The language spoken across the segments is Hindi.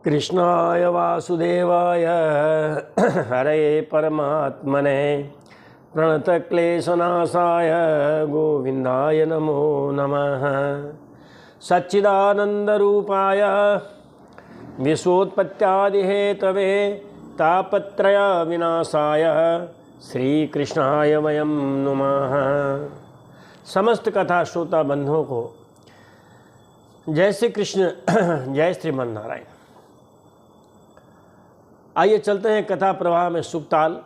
कृष्णाय वासुदेवाय हरये परमात्मने प्रणतक्लेशनाशाय गोविन्दाय नमो नमः। सच्चिदानन्दरूपाय विश्वोत्पत्त्यादिहेतवे तापत्रय विनाशाय श्रीकृष्णाय वयं नुमः। समस्त कथा श्रोता बंधुओं को जय श्री कृष्ण, जय श्रीमन नारायण। आइए चलते हैं कथा प्रवाह में सुखताल,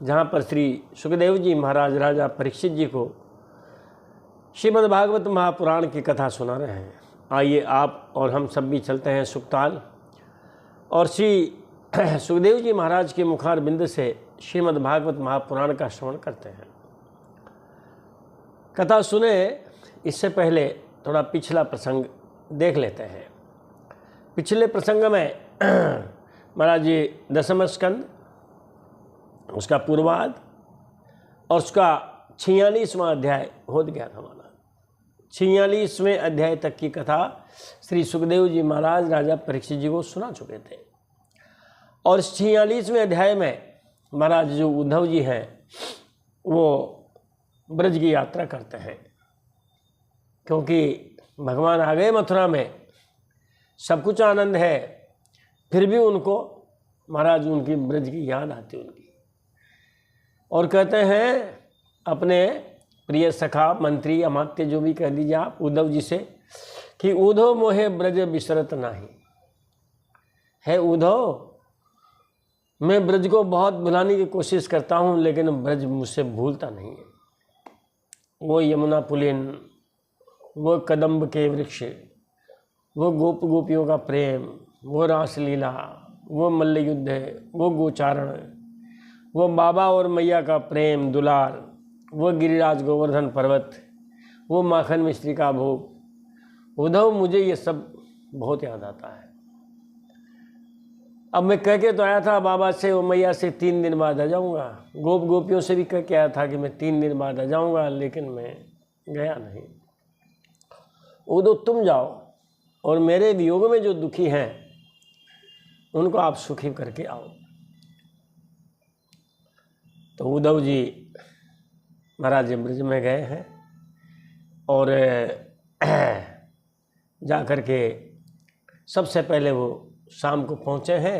जहाँ पर श्री सुखदेव जी महाराज राजा परीक्षित जी को श्रीमद् भागवत महापुराण की कथा सुना रहे हैं। आइए आप और हम सब भी चलते हैं सुखताल और श्री सुखदेव जी महाराज के मुखार बिंद से श्रीमद् भागवत महापुराण का श्रवण करते हैं। कथा सुने इससे पहले थोड़ा पिछला प्रसंग देख लेते हैं। पिछले प्रसंग में महाराज जी दशम स्कंद, उसका पूर्वार्ध और उसका 46वां अध्याय हो गया था। हमारा 46वें अध्याय तक की कथा श्री सुखदेव जी महाराज राजा परीक्षित जी को सुना चुके थे। और इस 46वें अध्याय में महाराज जो उद्धव जी हैं वो ब्रज की यात्रा करते हैं, क्योंकि भगवान आ गए मथुरा में, सब कुछ आनंद है, फिर भी उनको महाराज उनकी ब्रज की याद आती उनकी, और कहते हैं अपने प्रिय सखा मंत्री अमात्य जो भी कह दीजिए आप उद्धव जी से कि उद्धव मोहे ब्रज बिसरत नाही है। उद्धव, मैं ब्रज को बहुत भुलाने की कोशिश करता हूँ, लेकिन ब्रज मुझसे भूलता नहीं है। वो यमुना पुलिन, वो कदम्ब के वृक्ष, वो गोप गोपियों का प्रेम, वो रासलीला, वो मल्ल युद्ध, वो गोचारण, वो बाबा और मैया का प्रेम दुलार, वो गिरिराज गोवर्धन पर्वत, वो माखन मिश्री का भोग। उद्धव, मुझे ये सब बहुत याद आता है। अब मैं कह के तो आया था बाबा से, वो मैया से 3 दिन बाद आ जाऊँगा, गोप गोपियों से भी कह के आया था कि मैं 3 दिन बाद आ जाऊँगा, लेकिन मैं गया नहीं। उद्धव, तुम जाओ और मेरे वियोग में जो दुखी हैं उनको आप सुखी करके आओ। तो उद्धव जी महाराज ब्रज में गए हैं और जा कर के सबसे पहले वो शाम को पहुँचे हैं।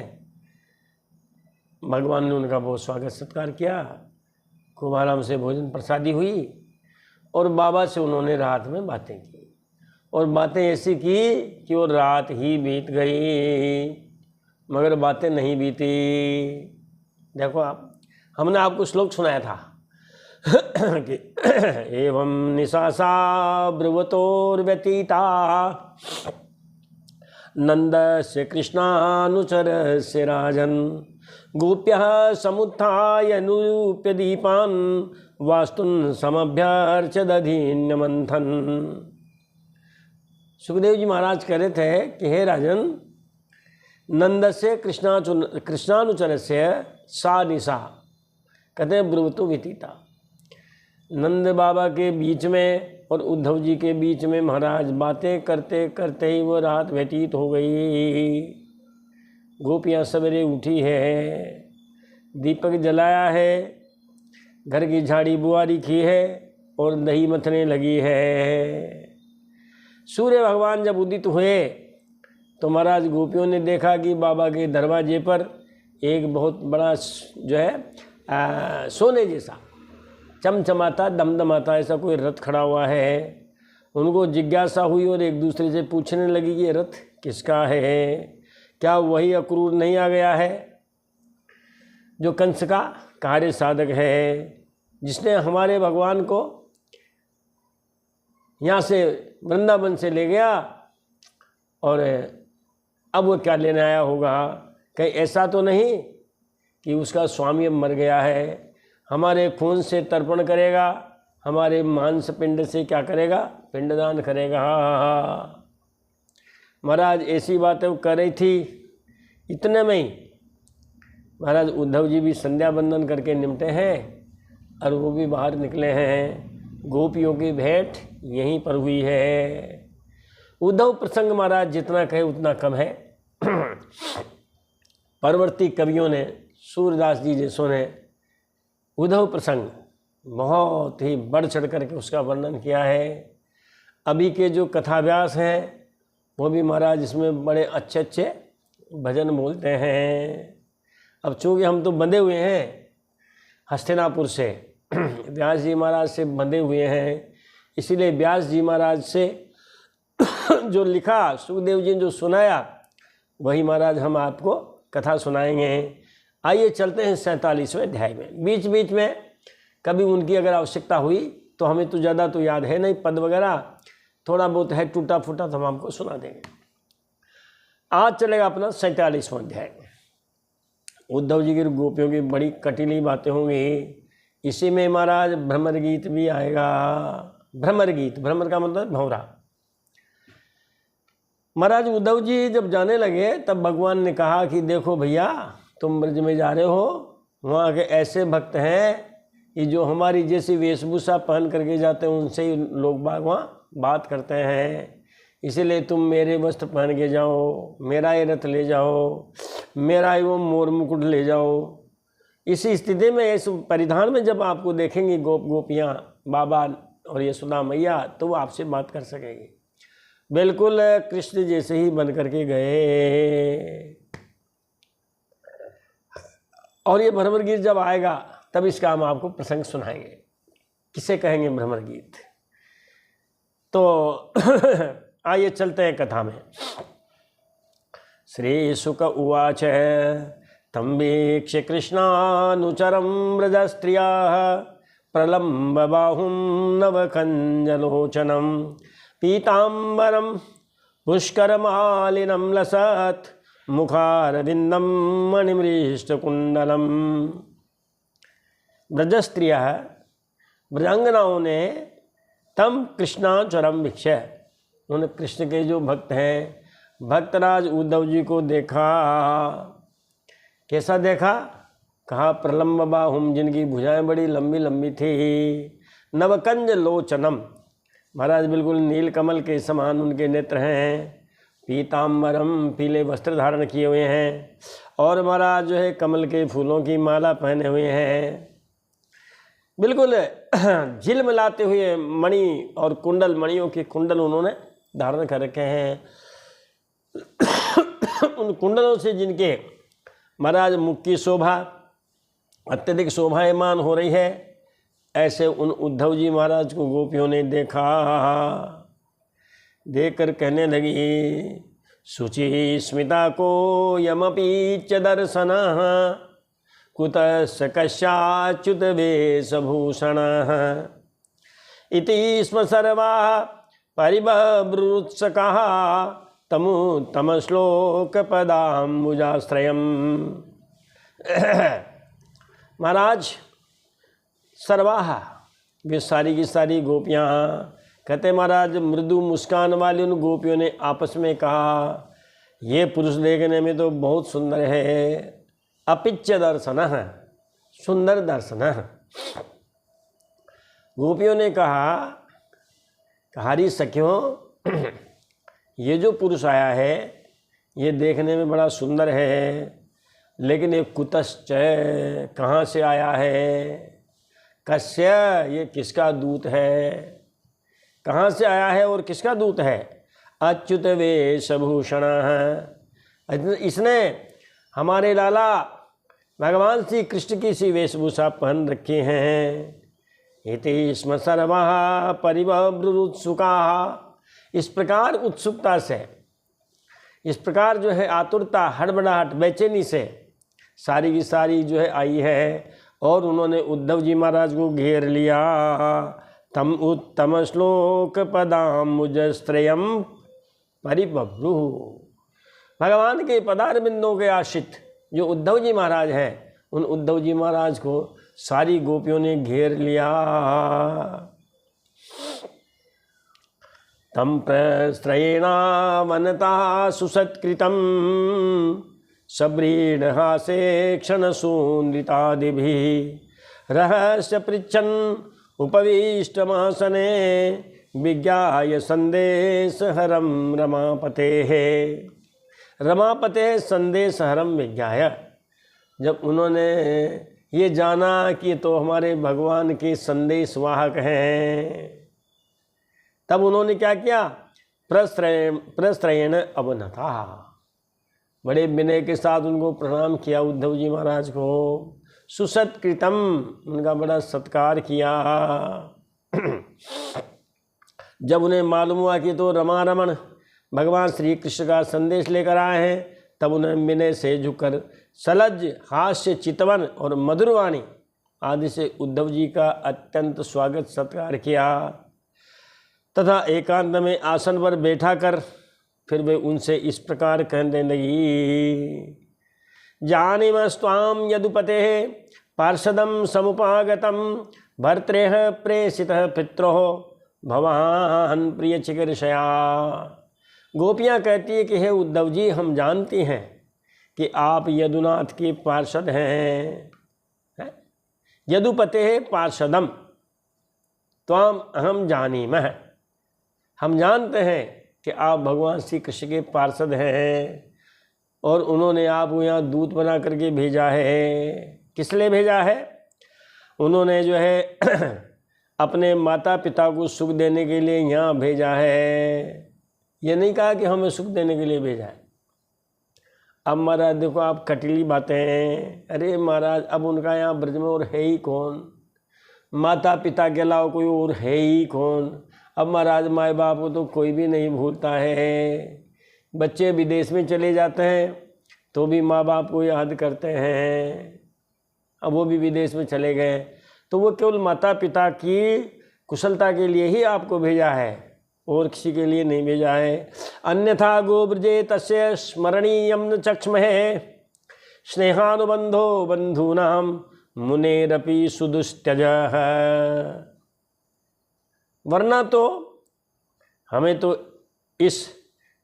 भगवान ने उनका बहुत स्वागत सत्कार किया, खूब आराम से भोजन प्रसादी हुई और बाबा से उन्होंने रात में बातें की, और बातें ऐसी की कि वो रात ही बीत गई मगर बातें नहीं बीती। देखो आप, हमने आपको श्लोक सुनाया था कि एवं निशासा ब्रुवतोर्व्यतीता नंद से कृष्णानुचर से राजन गोप्यः समुत्थाय नूप्य दीपान वास्तुन समभ्यर्च दधीन्य मंथन। सुखदेव जी महाराज कह रहे थे कि हे राजन, नंद से कृष्णानुचर से सा निशा, कहते हैं ब्रुवतो व्यतीता। नंद बाबा के बीच में और उद्धव जी के बीच में महाराज बातें करते करते ही वो रात व्यतीत हो गई। गोपियाँ सवेरे उठी है, दीपक जलाया है, घर की झाड़ी बुआरी की है और दही मथने लगी है। सूर्य भगवान जब उदित हुए तो महाराज गोपियों ने देखा कि बाबा के दरवाजे पर एक बहुत बड़ा जो है सोने जैसा चमचमाता दमदमाता ऐसा कोई रथ खड़ा हुआ है। उनको जिज्ञासा हुई और एक दूसरे से पूछने लगी कि ये रथ किसका है, क्या वही अक्रूर नहीं आ गया है जो कंस का कार्य साधक है, जिसने हमारे भगवान को यहाँ से वृंदावन से ले गया और अब वो क्या लेने आया होगा। कहीं ऐसा तो नहीं कि उसका स्वामी अब मर गया है, हमारे खून से तर्पण करेगा, हमारे मांस पिंड से क्या करेगा, पिंडदान करेगा। महाराज ऐसी बातें वो कर रही थी। इतने में ही महाराज उद्धव जी भी संध्या बंदन करके निपटे हैं और वो भी बाहर निकले हैं। गोपियों की भेंट यहीं पर हुई है। उद्धव प्रसंग महाराज जितना कहे उतना कम है। परवर्ती कवियों ने, सूरदास जी जैसों ने उद्धव प्रसंग बहुत ही बढ़ चढ़ करके उसका वर्णन किया है। अभी के जो कथाव्यास हैं वो भी महाराज इसमें बड़े अच्छे अच्छे भजन बोलते हैं। अब चूँकि हम तो बंधे हुए हैं हस्तिनापुर से, व्यास जी महाराज से बंधे हुए हैं, इसीलिए व्यास जी महाराज से जो लिखा, सुखदेव जी ने जो सुनाया, वही महाराज हम आपको कथा सुनाएंगे। आइए चलते हैं 47वें अध्याय में। बीच बीच में कभी उनकी अगर आवश्यकता हुई तो हमें तो ज़्यादा तो याद है नहीं, पद वगैरह थोड़ा बहुत है टूटा फूटा तो हम आपको सुना देंगे। आज चलेगा अपना 47वां अध्याय। उद्धव जी की गोपियों की बड़ी कटीली बातें होंगी। इसी में महाराज भ्रमर गीत भी आएगा। भ्रमर गीत, भ्रमर का मतलब भंवरा। महाराज उद्धव जी जब जाने लगे तब भगवान ने कहा कि देखो भैया, तुम ब्रज में जा रहे हो, वहाँ के ऐसे भक्त हैं कि जो हमारी जैसी वेशभूषा पहन करके जाते हैं उनसे ही लोग बाग वहाँ बात करते हैं, इसीलिए तुम मेरे वस्त्र पहन के जाओ, मेरा ये रथ ले जाओ, मेरा ही वो मोर मुकुट ले जाओ। इसी स्थिति में, इस परिधान में जब आपको देखेंगी गोपियाँ, बाबा और यशोदा मैया, तो वो आपसे बात कर सकेंगी। बिल्कुल कृष्ण जैसे ही बन करके गए। और ये भ्रमर गीत जब आएगा तब इसका हम आपको प्रसंग सुनाएंगे। किसे कहेंगे भ्रमर गीत? तो आइए चलते हैं कथा में। श्री शुक उवाच तम वीक्ष्य कृष्णानुचरं व्रजस्त्रियाः प्रलम्ब बाहुं नवकञ्जलोचनं पीताम्बरं पुष्करमालिनं लसत् मुखारविन्दं मणिमृष्टकुण्डलम्। व्रजस्त्रियः, व्रजांगनाओं ने तम कृष्णाचरम भिक्षय, उन्होंने कृष्ण के जो भक्त हैं, भक्तराज उद्धव जी को देखा। कैसा देखा? कहा प्रलम्ब बाहुम, जिनकी भुजाएं बड़ी लंबी लंबी थी। नवकंज लोचनम, महाराज बिल्कुल नील कमल के समान उनके नेत्र हैं। पीताम्बरम, पीले वस्त्र धारण किए हुए हैं। और महाराज जो है कमल के फूलों की माला पहने हुए हैं। बिल्कुल झिलमिलाते हुए मणि और कुंडल, मणियों के कुंडल उन्होंने धारण कर रखे हैं। उन कुंडलों से जिनके महाराज मुख की शोभा अत्यधिक शोभायमान हो रही है, ऐसे उन उद्धव जी महाराज को गोपियों ने देखा। देखकर कहने लगी, शुचि स्मिता को यमपि च दर्शनः कुतस्य कस्याच्युत वेशभूषणः इति स्म सर्वाः परिबभ्रुत्सकाः तमुत्तम श्लोक पदाम्बुजाश्रयम्। महाराज सर्वाहा, वे सारी की सारी गोपियाँ कहते महाराज, मृदु मुस्कान वाली उन गोपियों ने आपस में कहा, ये पुरुष देखने में तो बहुत सुंदर है। अपिच्य दर्शन, सुंदर दर्शन। गोपियों ने कहा, कहारी सखियों, ये जो पुरुष आया है ये देखने में बड़ा सुंदर है, लेकिन ये कुतश्च, कहाँ से आया है? कस्य, ये किसका दूत है? कहाँ से आया है और किसका दूत है? अच्युत वेशभूषण, इसने हमारे लाला भगवान श्री कृष्ण की सी वेशभूषा पहन रखी हैं। इति स्म सर्वाः परिबभ्रुत्सुकाः, इस प्रकार उत्सुकता से, इस प्रकार जो है आतुरता, हड़बड़ाहट, बेचैनी से सारी की सारी जो है आई है। और उन्होंने उद्धव जी महाराज को घेर लिया। तम उत्तम श्लोक पदाम्बुजश्रयम् परिबभ्रुः, भगवान के पदारविंदों के आश्रित जो उद्धव जी महाराज हैं, उन उद्धव जी महाराज को सारी गोपियों ने घेर लिया। तम प्रस्त्रयेणा वनता सुसत्कृतं सव्रीडहासे क्षणसून्द्रितादिभिः रहस्य पृच्छन् उपविष्टमासने विज्ञाय संदेशहरं रमापतेः रमापते संदेश हरम विज्ञाय, जब उन्होंने ये जाना कि तो हमारे भगवान के संदेश वाहक हैं, तब उन्होंने क्या किया, प्रस्त्रयण अवनता, बड़े विनय के साथ उनको प्रणाम किया उद्धव जी महाराज को। सुसत्कृतम, उनका बड़ा सत्कार किया। जब उन्हें मालूम हुआ कि तो रमारमण भगवान श्री कृष्ण का संदेश लेकर आए हैं, तब उन्हें विनय से झुककर सलज, हास्य, चितवन और मधुरवाणी आदि से उद्धव जी का अत्यंत स्वागत सत्कार किया तथा एकांत में आसन पर बैठा कर फिर वे उनसे इस प्रकार कहने लगी, जानीमस्त्वां यदुपते पार्षदं समुपागतं भर्त्रेह प्रेषितः पित्रोः भवान प्रिय चिकीर्षया। गोपियाँ कहती है कि हे उद्धव जी, हम जानती हैं कि आप यदुनाथ के पार्षद हैं। यदुपते पार्षदम त्वाम अहम जानीमः, हम जानते हैं कि आप भगवान श्री कृष्ण के पार्षद हैं और उन्होंने आपको यहाँ दूत बना करके भेजा है। किस लिए भेजा है? उन्होंने जो है अपने माता पिता को सुख देने के लिए यहाँ भेजा है। ये नहीं कहा कि हमें सुख देने के लिए भेजा है। अब महाराज देखो, आप कटीली बातें हैं। अरे महाराज, अब उनका यहाँ ब्रज में और है ही कौन? माता पिता के अलावा कोई और है ही कौन? अब महाराज, माँ बाप को तो कोई भी नहीं भूलता है। बच्चे विदेश में चले जाते हैं तो भी माँ बाप को याद करते हैं। अब वो भी विदेश में चले गए तो वो केवल माता पिता की कुशलता के लिए ही आपको भेजा है, और किसी के लिए नहीं भेजा है। अन्यथा गोब्रजे तस्य स्मरणीयम न चक्ष्महे स्नेहानुबंधो बंधूनाम मुनेरपि सुदुस्त्यजः। वरना तो हमें तो इस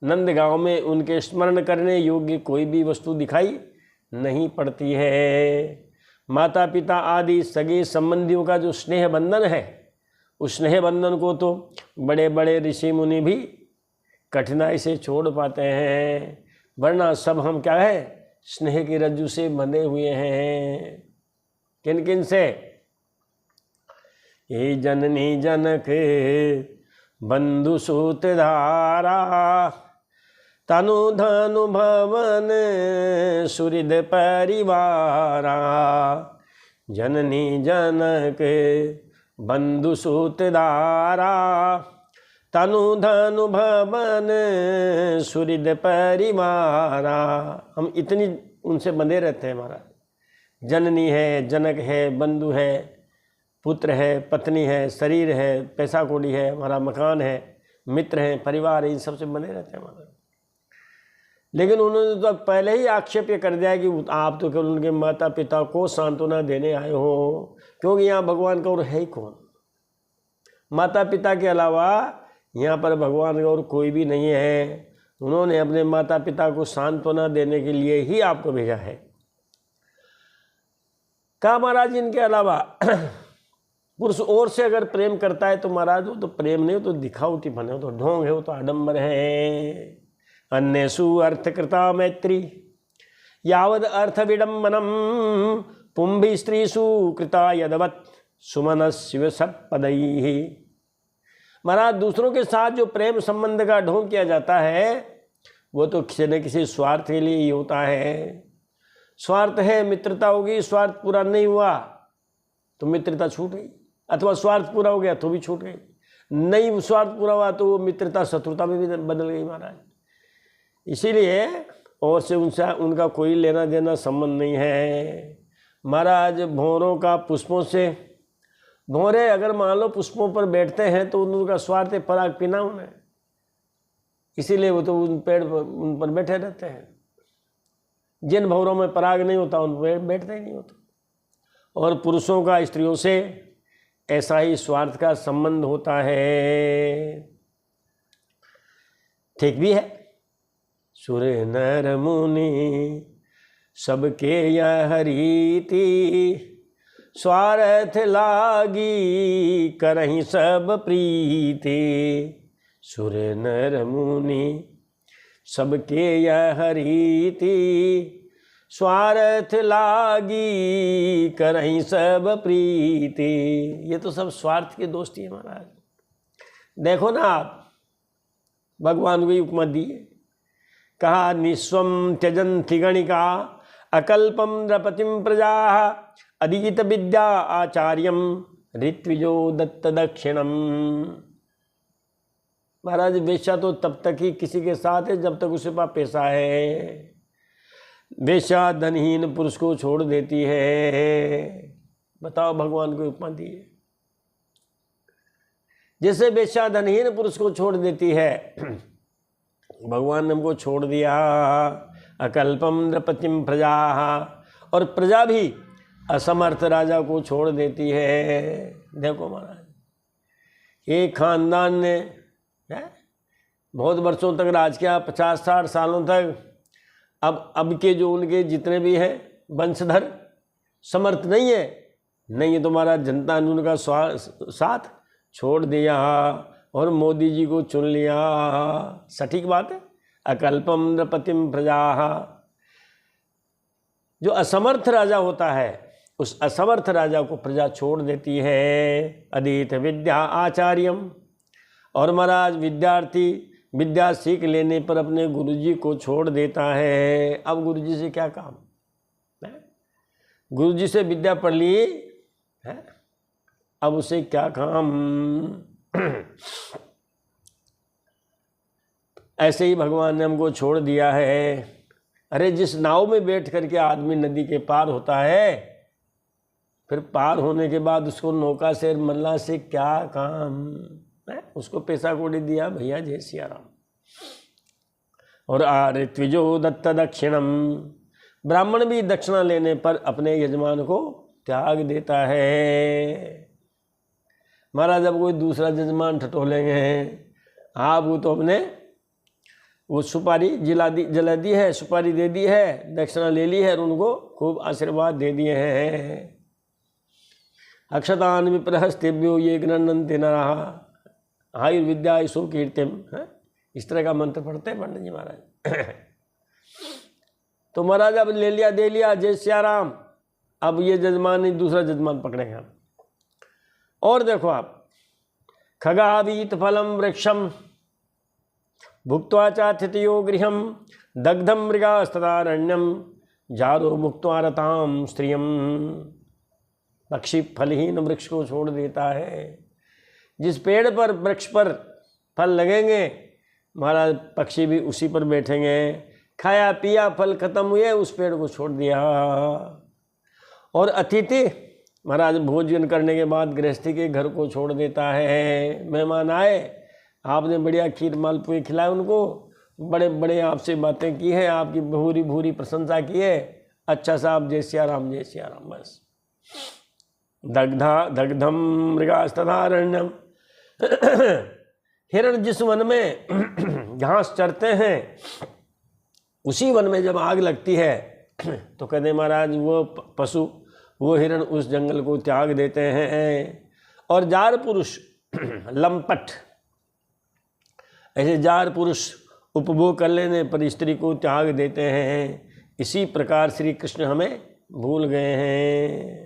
नंदगांव में उनके स्मरण करने योग्य कोई भी वस्तु दिखाई नहीं पड़ती है। माता पिता आदि सगे संबंधियों का जो स्नेह बंधन है, उस स्नेह बंधन को तो बड़े बड़े ऋषि मुनि भी कठिनाई से छोड़ पाते हैं। वरना सब हम क्या है, स्नेह की रज्जु से बंधे हुए हैं। किन किन से? ये जननी जनक बंधु सूत धारा तनु धनु भवन सुहृद परिवारा। जननी जनक बंधु सूत धारा तनु धनु भवन सुहृद परिवारा। हम इतनी उनसे बंधे रहते हैं महाराज। जननी है, जनक है, बंधु है, पुत्र है, पत्नी है, शरीर है, पैसा कौड़ी है, हमारा मकान है, मित्र है, परिवार है, इन सबसे बने रहते हैं महाराज। लेकिन उन्होंने तो पहले ही आक्षेप ये कर दिया कि आप तो केवल उनके माता पिता को सांत्वना देने आए हो, क्योंकि यहाँ भगवान का और है ही कौन? माता पिता के अलावा यहाँ पर भगवान का और कोई भी नहीं है। उन्होंने अपने माता पिता को सांत्वना देने के लिए ही आपको भेजा है। कहा महाराज, इनके अलावा पुरुष और से अगर प्रेम करता है तो महाराज वो तो प्रेम नहीं, हो तो दिखावटी बने, हो तो ढोंग है, वो तो आडंबर है। अन्यसु अर्थ कृता मैत्री यावद अर्थ विडम्बनम पुंभी स्त्रीसु कृता यदवत सुमन शिव सपदई। महाराज, दूसरों के साथ जो प्रेम संबंध का ढोंग किया जाता है वो तो किसी न किसी स्वार्थ के लिए ही होता है। स्वार्थ है, मित्रता होगी, स्वार्थ पूरा नहीं हुआ तो मित्रता छूट गई, अथवा स्वार्थ पूरा हो गया तो भी छूट गई। नहीं स्वार्थ पूरा हुआ तो वो मित्रता शत्रुता में भी बदल गई महाराज। इसीलिए और से उनका कोई लेना देना संबंध नहीं है महाराज। भंवरों का पुष्पों से, भंवरे अगर मान लो पुष्पों पर बैठते हैं तो उनका स्वार्थ है पराग पीना उन्हें, इसीलिए वो तो उन पर बैठे रहते हैं। जिन भंवरों में पराग नहीं होता उन पर बैठते ही नहीं होता। और पुरुषों का स्त्रियों से ऐसा ही स्वार्थ का संबंध होता है। ठीक भी है। सुर नर मुनि सबके यह रीति स्वार्थ लागी करहीं सब प्रीति। सुर नर मुनि सबके यह रीति, स्वार्थ लागी करहीं सब प्रीति। ये तो सब स्वार्थ के दोस्ती है महाराज। देखो ना आप, भगवान को उपमा दी है, कहा निस्वम त्यजन्ति गणिका अकल्पम नृपतिम प्रजा अधीत विद्या आचार्यम ऋत्विजो दत्त दक्षिणम। महाराज वेश्या तो तब तक ही किसी के साथ है जब तक उसके पास पैसा है। वेश्या धनहीन पुरुष को छोड़ देती है। बताओ, भगवान को उपमा दी है। जैसे वेश्या धनहीन पुरुष को छोड़ देती है, भगवान ने हमको छोड़ दिया। अकल्पम नृपतिम प्रजा, और प्रजा भी असमर्थ राजा को छोड़ देती है। देखो महाराज, एक खानदान ने बहुत वर्षों तक राज किया, 50-60 सालों तक। अब के जो उनके जितने भी हैं वंशधर समर्थ नहीं है, तुम्हारा जनता ने उनका साथ छोड़ दिया और मोदी जी को चुन लिया। सटीक बात है। अकल्पम नृपतिम प्रजा, जो असमर्थ राजा होता है उस असमर्थ राजा को प्रजा छोड़ देती है। अधीत विद्या आचार्यम, और महाराज विद्यार्थी विद्या सीख लेने पर अपने गुरुजी को छोड़ देता है। अब गुरुजी से क्या काम है? गुरुजी से विद्या पढ़ ली है, अब उसे क्या काम? ऐसे ही भगवान ने हमको छोड़ दिया है। अरे जिस नाव में बैठ करके आदमी नदी के पार होता है, फिर पार होने के बाद उसको नौका से मल्ला से क्या काम है? उसको पैसा कौड़ी दिया, भैया जय सिया राम। और ऋत्विजो दत्त दक्षिणम, ब्राह्मण भी दक्षिणा लेने पर अपने यजमान को त्याग देता है। महाराज अब कोई दूसरा यजमान ठटोलेंगे, आपको तो अपने वो सुपारी जला दी है, सुपारी दे दी है, दक्षिणा ले ली है और उनको खूब आशीर्वाद दे दिए हैं। अक्षतान विप्रहस्तेभ्यो ये गृह्णन्ति नरः आयुर्विद्या सो कीर्तिम, इस तरह का मंत्र पढ़ते हैं पंडित जी महाराज। तो महाराज अब ले लिया दे लिया, जय सिया राम। अब ये जजमान नहीं, दूसरा जजमान पकड़ेंगे हम। और देखो आप, खगावीत फलम वृक्षम भुक्त्वा चातिथयो गृहम दग्धम मृगास्तदारण्यम जारो मुक्त्वा रताम स्त्रियम। पक्षी फलहीन वृक्ष को छोड़ देता है। जिस पेड़ पर वृक्ष पर फल लगेंगे, महाराज पक्षी भी उसी पर बैठेंगे। खाया पिया फल खत्म हुए, उस पेड़ को छोड़ दिया। और अतिथि महाराज भोजन करने के बाद गृहस्थी के घर को छोड़ देता है। मेहमान आए, आपने बढ़िया खीर मालपुए खिलाए उनको, बड़े बड़े आपसे बातें की है, आपकी भूरी भूरी प्रशंसा की है, अच्छा साहब जय सिया राम जय सिया राम, बस। दग्धम मृगास्तदारण्यम, हिरण जिस वन में घास चरते हैं, उसी वन में जब आग लगती है तो कहते महाराज वो पशु, वो हिरण उस जंगल को त्याग देते हैं। और जार पुरुष लंपट, ऐसे जार पुरुष उपभोग कर लेने पर स्त्री को त्याग देते हैं। इसी प्रकार श्री कृष्ण हमें भूल गए हैं।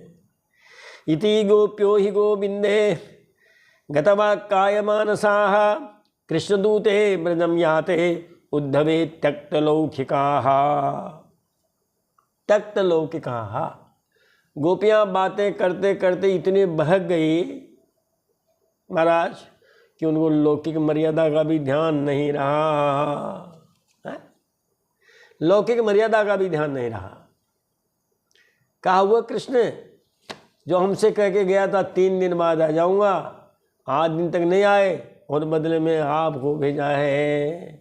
इति गोप्यो हि गोविंदे गतवा कायमानसाः कृष्णदूते ब्रजम याते उद्धवे त्यक्तलौकिकाः। त्यक्तलौकिकाः, गोपियाँ बातें करते करते इतने बहक गई महाराज कि उनको लौकिक मर्यादा का भी ध्यान नहीं रहा है? लौकिक मर्यादा का भी ध्यान नहीं रहा। कहा हुआ कृष्ण जो हमसे कह के गया था 3 दिन बाद आ जाऊंगा, 8 दिन तक नहीं आए और बदले में आपको भेजा है।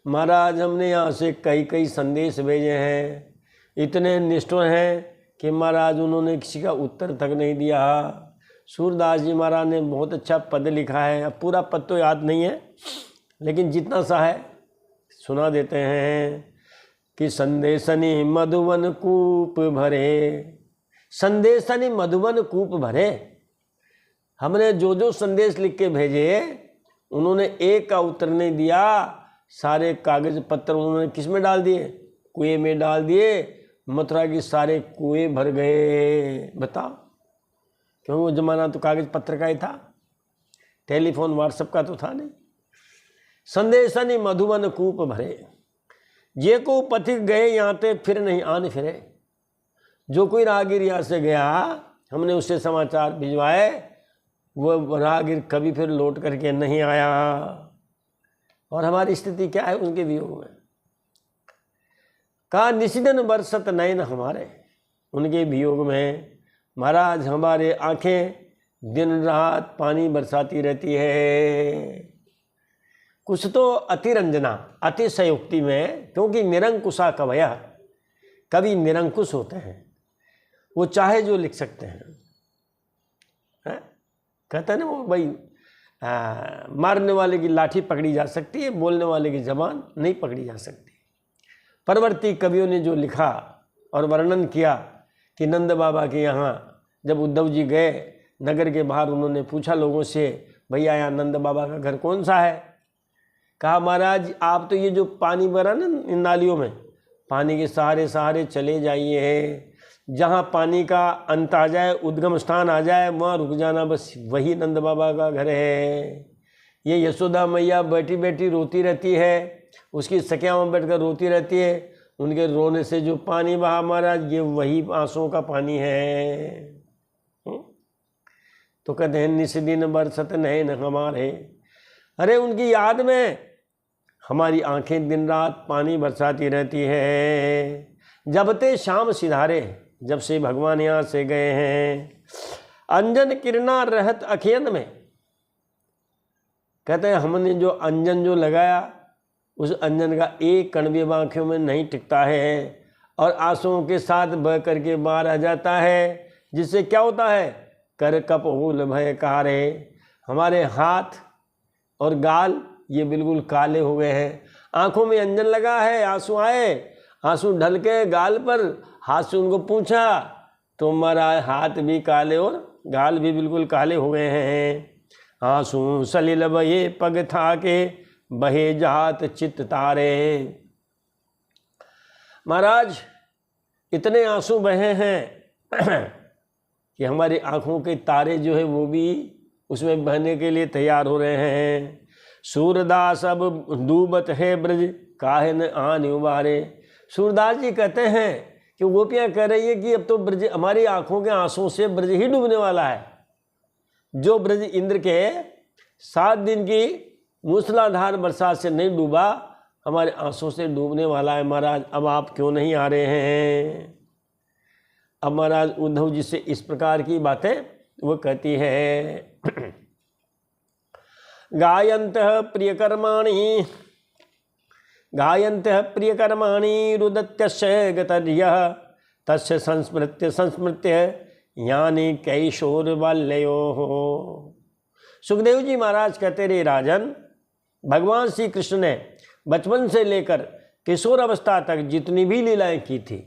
महाराज हमने यहाँ से कई संदेश भेजे हैं, इतने निष्ठुर हैं कि महाराज उन्होंने किसी का उत्तर तक नहीं दिया। सूरदास जी महाराज ने बहुत अच्छा पद लिखा है, अब पूरा पद तो याद नहीं है लेकिन जितना सा है सुना देते हैं कि संदेशनी मधुवन कूप भरे, संदेशनी मधुवन कूप भरे। हमने जो जो संदेश लिख के भेजे उन्होंने एक का उत्तर नहीं दिया, सारे कागज पत्र उन्होंने किस में डाल दिए? कुएं में डाल दिए। मथुरा के सारे कुएं भर गए। बताओ, क्योंकि वो जमाना तो कागज पत्र का ही था, टेलीफोन व्हाट्सएप का तो था नहीं। संदेशा नहीं मधुबन कूप भरे, जे को पथिक गए यहाँ ते फिर नहीं आने फिरे। जो कोई राहगीर यहाँ से गया, हमने उससे समाचार भिजवाए, वो राहगीर कभी फिर लौट करके नहीं आया। और हमारी स्थिति क्या है उनके वियोग में? कहा निशिदन बरसत नयन हमारे, उनके वियोग में महाराज हमारे आंखें दिन रात पानी बरसाती रहती है। कुछ तो अतिरंजना, अतिशयोक्ति में, क्योंकि निरंकुशा कवया, कवि निरंकुश होते हैं, वो चाहे जो लिख सकते हैं। कहते हैं ना वो भाई, मारने वाले की लाठी पकड़ी जा सकती है, बोलने वाले की जबान नहीं पकड़ी जा सकती। परवर्ती कवियों ने जो लिखा और वर्णन किया कि नंद बाबा के यहाँ जब उद्धव जी गए, नगर के बाहर उन्होंने पूछा लोगों से, भैया यहाँ नंद बाबा का घर कौन सा है? कहा महाराज आप तो ये जो पानी भरा ना इन नालियों में, पानी के सहारे सहारे चले जाइए, जहाँ पानी का अंत आ जाए, उद्गम स्थान आ जाए, वहाँ रुक जाना, बस वही नंद बाबा का घर है। ये यशोदा मैया बैठी बैठी रोती रहती है, उसकी सखियाँ में बैठकर रोती रहती है, उनके रोने से जो पानी बहा महाराज, ये वही आंसुओं का पानी है। तो कहते हैं निस्दिन बरसत नयन हमारे, अरे उनकी याद में हमारी आंखें दिन रात पानी बरसाती रहती है। जब ते शाम सिधारे, जब से भगवान यहाँ से गए हैं, अंजन किरणा रहत अखियन में, कहते हैं हमने जो अंजन जो लगाया, उस अंजन का एक कण भी आँखों में नहीं टिकता है, और आंसुओं के साथ बह करके बाहर आ जाता है, जिससे क्या होता है? कर कपहूल भय कारे, हमारे हाथ और गाल ये बिल्कुल काले हो गए हैं। आंखों में अंजन लगा है, आंसू आए, आंसू ढल के गाल पर, हाथ से उनको पूछा तो हमारा हाथ भी काले और गाल भी बिल्कुल काले हो गए हैं। आंसू सलिल बहे पग था के, बहे जात चित्त तारे। महाराज इतने आंसू बहे हैं कि हमारी आंखों के तारे जो है वो भी उसमें बहने के लिए तैयार हो रहे हैं। सूरदास अब डूबत है ब्रज, काहे न आन उबारे। सूरदास जी कहते हैं कि गोपियाँ कह रही है कि अब तो ब्रज, हमारी आंखों के आंसुओं से ब्रज ही डूबने वाला है। जो ब्रज इंद्र के 7 दिन की मूसलाधार बरसात से नहीं डूबा, हमारे आंसुओं से डूबने वाला है। महाराज अब आप क्यों नहीं आ रहे हैं? अब महाराज उद्धव जी से इस प्रकार की बातें वो कहती है। गायन्तः प्रियकर्माणि, गायन्तः प्रियकर्माणि रुदत्यस्य गतर्यः, तस्य संस्मृत्य संस्मृत्य यानी कैशोर बाल्ययोः। सुखदेव जी महाराज कहते रहे, राजन भगवान श्री कृष्ण ने बचपन से लेकर किशोर अवस्था तक जितनी भी लीलाएं की थी,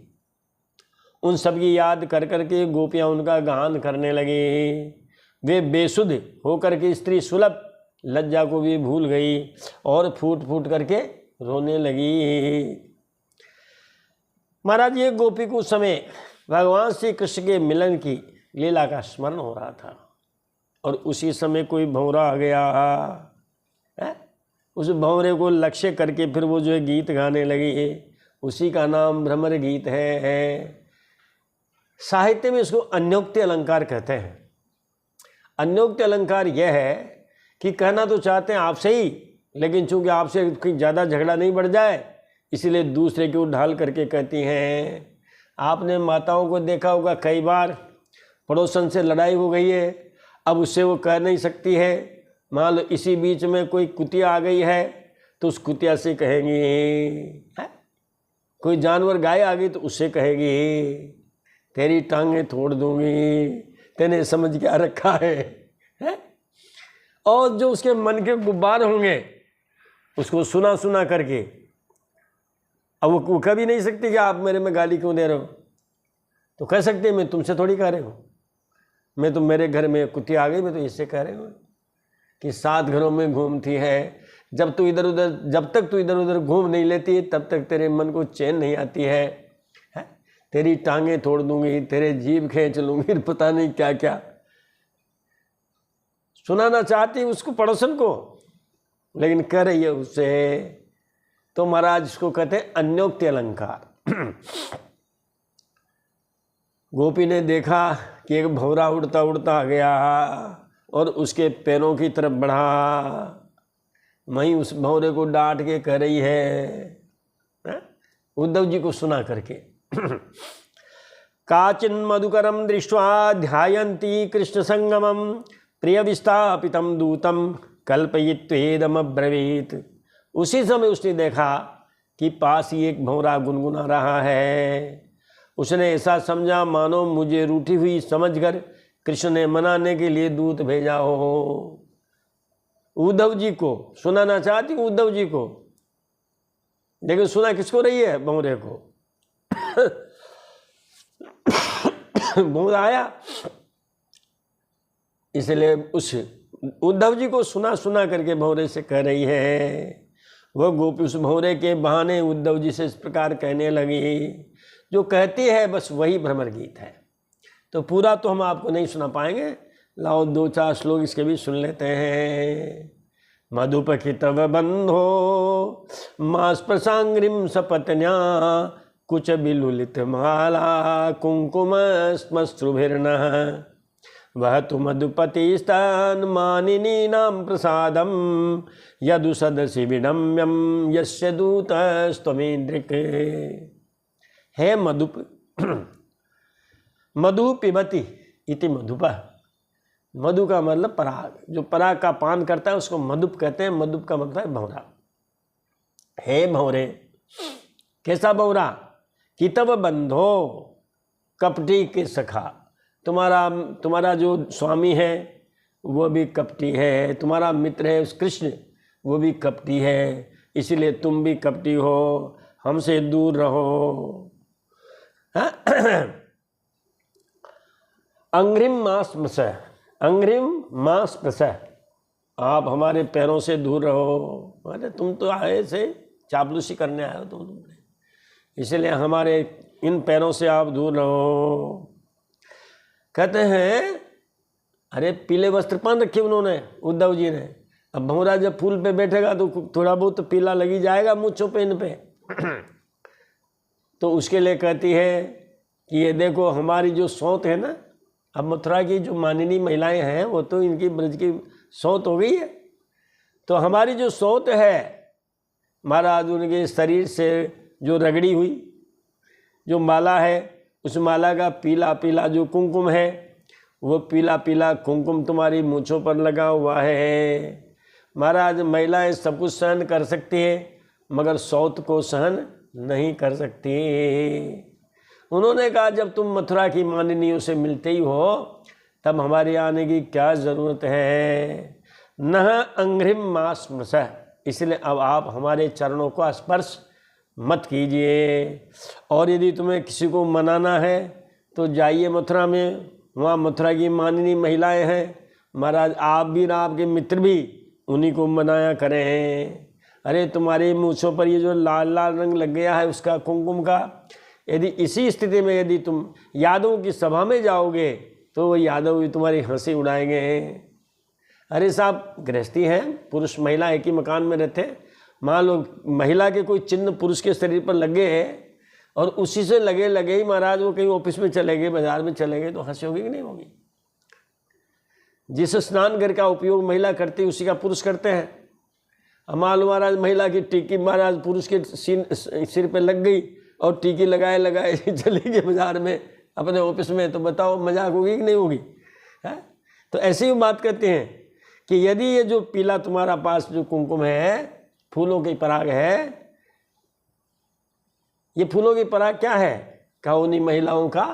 उन सब की याद कर करके गोपियाँ उनका गान करने लगी। वे बेसुध होकर के स्त्री सुलभ लज्जा को भी भूल गई और फूट फूट करके रोने लगी। महाराज ये गोपी को उस समय भगवान श्री कृष्ण के मिलन की लीला का स्मरण हो रहा था, और उसी समय कोई भंवरा आ गया है। उस भंवरे को लक्ष्य करके फिर वो जो है गीत गाने लगी, उसी का नाम भ्रमर गीत है। साहित्य में इसको अन्योक्ति अलंकार कहते हैं। अन्योक्ति अलंकार यह है कि कहना तो चाहते हैं आपसे ही, लेकिन चूंकि आपसे ज़्यादा झगड़ा नहीं बढ़ जाए, इसलिए दूसरे की ओर ढाल करके कहती हैं। आपने माताओं को देखा होगा, कई बार पड़ोसन से लड़ाई हो गई है, अब उससे वो कह नहीं सकती है। मान लो इसी बीच में कोई कुतिया आ गई है तो उस कुतिया से कहेंगी है? कोई जानवर गाय आ गई तो उससे कहेगी तेरी टांगें तोड़ दूंगी, तेने समझ क्या रखा है? और जो उसके मन के गुब्बार होंगे उसको सुना सुना करके, अब वो कह भी नहीं सकती कि आप मेरे में गाली क्यों दे रहे हो, तो कह सकते मैं तुमसे थोड़ी कह रही हूँ, मैं तो मेरे घर में कुतिया आ गई, मैं तो इससे कह रही हूँ कि 7 घरों में घूमती है, जब तक तू इधर उधर घूम नहीं लेती तब तक तेरे मन को चैन नहीं आती है, तेरी टांगें तोड़ दूंगी, तेरे जीभ खींच लूंगी, पता नहीं क्या क्या सुनाना चाहती उसको पड़ोसन को, लेकिन कह रही है उससे। तो महाराज इसको कहते हैं अन्योक्ति अलंकार। गोपी ने देखा कि एक भंवरा उड़ता उड़ता गया और उसके पैरों की तरफ बढ़ा, वहीं उस भंवरे को डांट के कह रही है उद्धव जी को सुना करके, काचिन मधुकरम दृष्ट्वा ध्यायन्ती कृष्ण संगमम प्रिय विस्थापितम दूतम कल्पयित्वेदम अब्रवीत। उसी समय उसने देखा कि पास ही एक भंवरा गुनगुना रहा है। उसने ऐसा समझा मानो मुझे रूठी हुई समझकर कृष्ण ने मनाने के लिए दूत भेजा हो। उद्धव जी को सुनाना चाहती हूँ, उद्धव जी को। लेकिन सुना किसको रही है? भंवरे को। भंवरा आया, इसलिए उस उद्धव जी को सुना करके भंवरे से कह रही है। वह गोपी उस भंवरे के बहाने उद्धव जी से इस प्रकार कहने लगी। जो कहती है बस वही भ्रमर गीत है। तो पूरा तो हम आपको नहीं सुना पाएंगे, लाओ 2-4 श्लोक इसके भी सुन लेते हैं। मधुपखितव बंधो मास प्रसांग्रिम सपत्न्या कुच बिलुलित माला कुंकुम स्मश्रुभिर्नः वह तु मधुपतिस्तान मानिनी नाम प्रसादम यदु सदसि विडम्यम यस्य दूतस्त्वमीन्द्रिक। हे मधुप मधु पिबती इति मधुपः। मधु का मतलब पराग, जो पराग का पान करता है उसको मधुप कहते हैं। मधुप का मतलब है भंवरा। हे भंवरे, कैसा भंवरा? कि तब बंधो, कपटी के सखा। तुम्हारा जो स्वामी है वो भी कपटी है, तुम्हारा मित्र है उस कृष्ण वो भी कपटी है, इसीलिए तुम भी कपटी हो, हमसे दूर रहो। अंग्रिम मास प्रस, अंग्रिम मास प्रस, आप हमारे पैरों से दूर रहो। अरे तुम तो आए से चापलूसी करने आए हो तुम, इसलिए हमारे इन पैरों से आप दूर रहो। कहते हैं अरे पीले वस्त्र पहन रखे उन्होंने, उद्धव जी ने। अब भंवरा जब फूल पे बैठेगा तो थोड़ा बहुत तो पीला लगी जाएगा मूंछों पे, इन पे। तो उसके लिए कहती है कि ये देखो हमारी जो सौत है ना, अब मथुरा की जो माननीय महिलाएं हैं वो तो इनकी ब्रज की सौत हो गई है। तो हमारी जो सौत है महाराज, उनके शरीर से जो रगड़ी हुई जो माला है, उस माला का पीला पीला जो कुमकुम है, वो पीला पीला कुमकुम तुम्हारी मूँछों पर लगा हुआ है। महाराज महिलाएं सब कुछ सहन कर सकती है मगर सौत को सहन नहीं कर सकती। उन्होंने कहा जब तुम मथुरा की माननीयों से मिलते ही हो तब हमारे आने की क्या ज़रूरत है। न अंग्रिम मास स्मृशः, इसलिए अब आप हमारे चरणों को स्पर्श मत कीजिए। और यदि तुम्हें किसी को मनाना है तो जाइए मथुरा में, वहाँ मथुरा की माननीय महिलाएं हैं। महाराज आप भी ना आपके मित्र भी उन्हीं को मनाया करें। अरे तुम्हारी मूँछों पर ये जो लाल लाल रंग लग गया है उसका कुमकुम का, यदि इसी स्थिति में यदि तुम यादवों की सभा में जाओगे तो वो यादव भी तुम्हारी हंसी उड़ाएंगे। अरे साहब गृहस्थी हैं, पुरुष महिला एक ही मकान में रहते हैं, मान लो महिला के कोई चिन्ह पुरुष के शरीर पर लगे हैं और उसी से लगे लगे ही महाराज वो कहीं ऑफिस में चले गए, बाजार में चले गए, तो हंसी होगी कि नहीं होगी। जिस स्नान घर का उपयोग महिला करती है उसी का पुरुष करते हैं। अब मान लो महाराज महिला की टीकी महाराज पुरुष के सिर पे लग गई और टीकी लगाए लगाए चली गई बाजार में अपने ऑफिस में, तो बताओ मजाक होगी कि नहीं होगी। है तो ऐसे ही बात करते हैं कि यदि ये जो पीला तुम्हारा पास जो कुमकुम है, फूलों की पराग है, ये फूलों की पराग क्या है? कहा उन्हीं महिलाओं का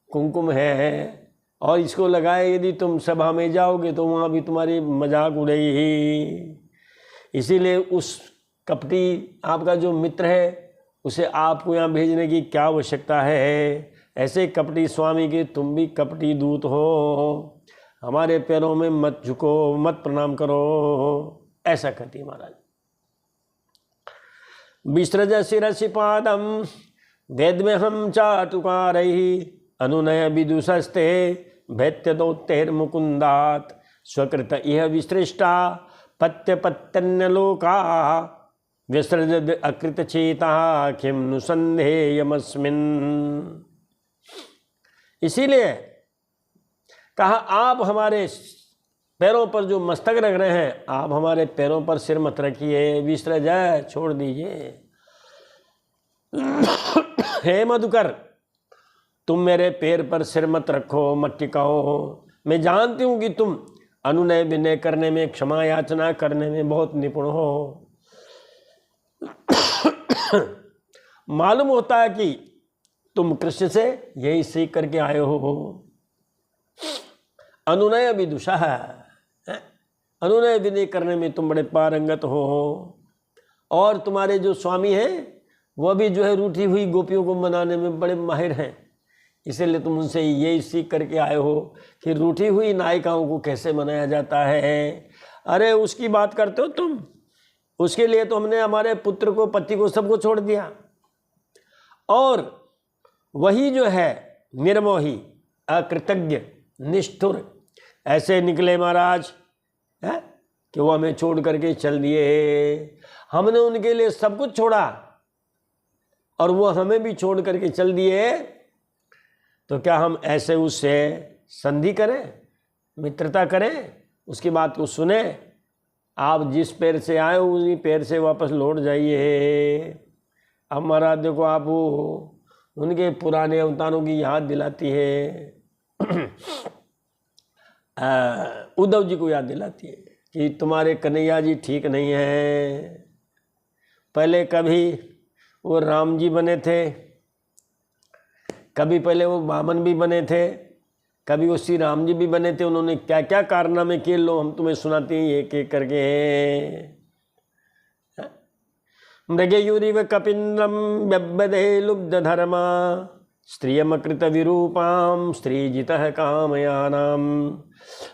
कुमकुम है। और इसको लगाए यदि तुम सभा में जाओगे तो वहाँ भी तुम्हारी मजाक उड़ेगी। इसीलिए उस कपटी आपका जो मित्र है उसे आपको यहाँ भेजने की क्या आवश्यकता है। ऐसे कपटी स्वामी के तुम भी कपटी दूत हो, हमारे पैरों में मत झुको, मत प्रणाम करो, ऐसा कहती है महाराज। विसृज शिरसि पादम वेद में हम चाटुकारैः अनुनय विदुषस्ते भैत्य दौत्तेर्मुकुन्दात् स्वकृत इह विसृष्टा पत्य पत्यन्य लोका विसृज अकृत चेता किम नु संदेयमस्मिन्। इसीलिए कहा आप हमारे पैरों पर जो मस्तक रख रहे हैं, आप हमारे पैरों पर सिर मत रखिए, विसृज छोड़ दीजिए। हे मधुकर, तुम मेरे पैर पर सिर मत रखो, मत टिकाओ। मैं जानती हूं कि तुम अनुनय विनय करने में, क्षमा याचना करने में बहुत निपुण हो। मालूम होता है कि तुम कृष्ण से यही सीख करके आए हो। अनुनय विदुषा, अनुनय विनय करने में तुम बड़े पारंगत हो। और तुम्हारे जो स्वामी हैं वह भी जो है रूठी हुई गोपियों को मनाने में बड़े माहिर हैं। इसीलिए तुम उनसे यही सीख करके आए हो कि रूठी हुई नायिकाओं को कैसे मनाया जाता है। अरे उसकी बात करते हो तुम, उसके लिए तो हमने हमारे पुत्र को, पति को, सबको छोड़ दिया। और वही जो है निर्मोही, अकृतज्ञ, निष्ठुर ऐसे निकले महाराज है कि वो हमें छोड़ करके चल दिए। हमने उनके लिए सब कुछ छोड़ा और वो हमें भी छोड़ करके चल दिए। तो क्या हम ऐसे उससे संधि करें, मित्रता करें, उसकी बात को सुने? आप जिस पैर से आए हो उसी पैर से वापस लौट जाइए। अब महाराज देखो, आप वो उनके पुराने अवतारों की याद दिलाती है, उद्धव जी को याद दिलाती है कि तुम्हारे कन्हैया जी ठीक नहीं है। पहले कभी वो राम जी बने थे, कभी पहले वो वामन भी बने थे, कभी वो श्री राम जी भी बने थे। उन्होंने क्या क्या कारनामे किए, लो हम तुम्हें सुनाते हैं एक एक करके। मृगयूरिव कपिन्द्रम व्यबदे लुब्ध धर्मा स्त्रियमकृत विरूपां स्त्रीजितः कामयानां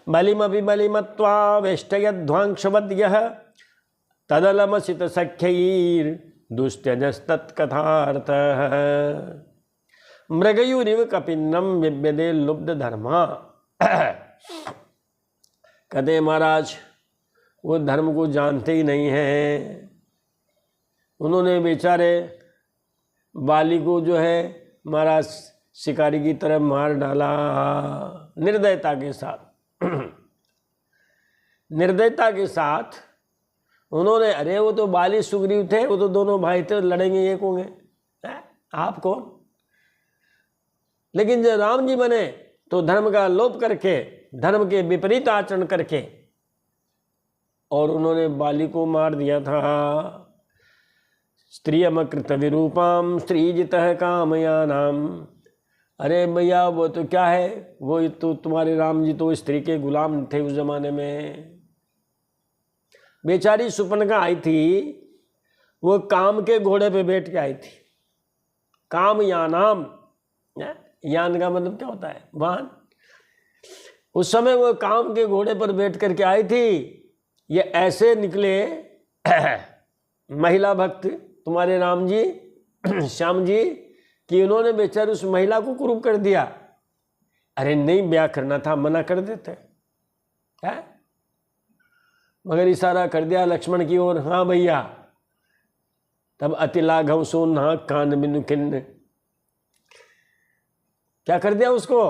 बलिमपि बलिमत्वा वेष्टयध्वांशवद्यः तदलमसित सख्यैर् दुस्त्यजस्तत्कथार्थः। मृगयूरिव कपिन्द्रम व्यबदे लुब्ध धर्मा। कहते महाराज वो धर्म को जानते ही नहीं हैं। उन्होंने बेचारे बाली को जो है महाराज शिकारी की तरह मार डाला निर्दयता के साथ। निर्दयता के साथ उन्होंने, अरे वो तो बाली सुग्रीव थे, वो तो दोनों भाई थे, लड़ेंगे एक होंगे, आप कौन? लेकिन जब राम जी बने तो धर्म का लोप करके, धर्म के विपरीत आचरण करके, और उन्होंने बाली को मार दिया था। स्त्रियमकृत विरूपाम स्त्रीजितः कामयानाम। अरे भैया वो तो क्या है, वो तो तुम्हारे राम जी तो स्त्री के गुलाम थे उस जमाने में। बेचारी सुपनका आई थी, वो काम के घोड़े पे बैठ के आई थी। कामयानाम, यान का मतलब क्या होता है? वाहन। उस समय वो काम के घोड़े पर बैठ करके आई थी। ये ऐसे निकले महिला भक्त तुम्हारे राम जी, श्याम जी, कि उन्होंने बेचारे उस महिला को कुरूप कर दिया। अरे नहीं ब्याह करना था, मना कर देते है, मगर इशारा कर दिया लक्ष्मण की ओर, हाँ भैया। तब अति लाघव सो नाक कान बिनु किन्न, क्या कर दिया उसको?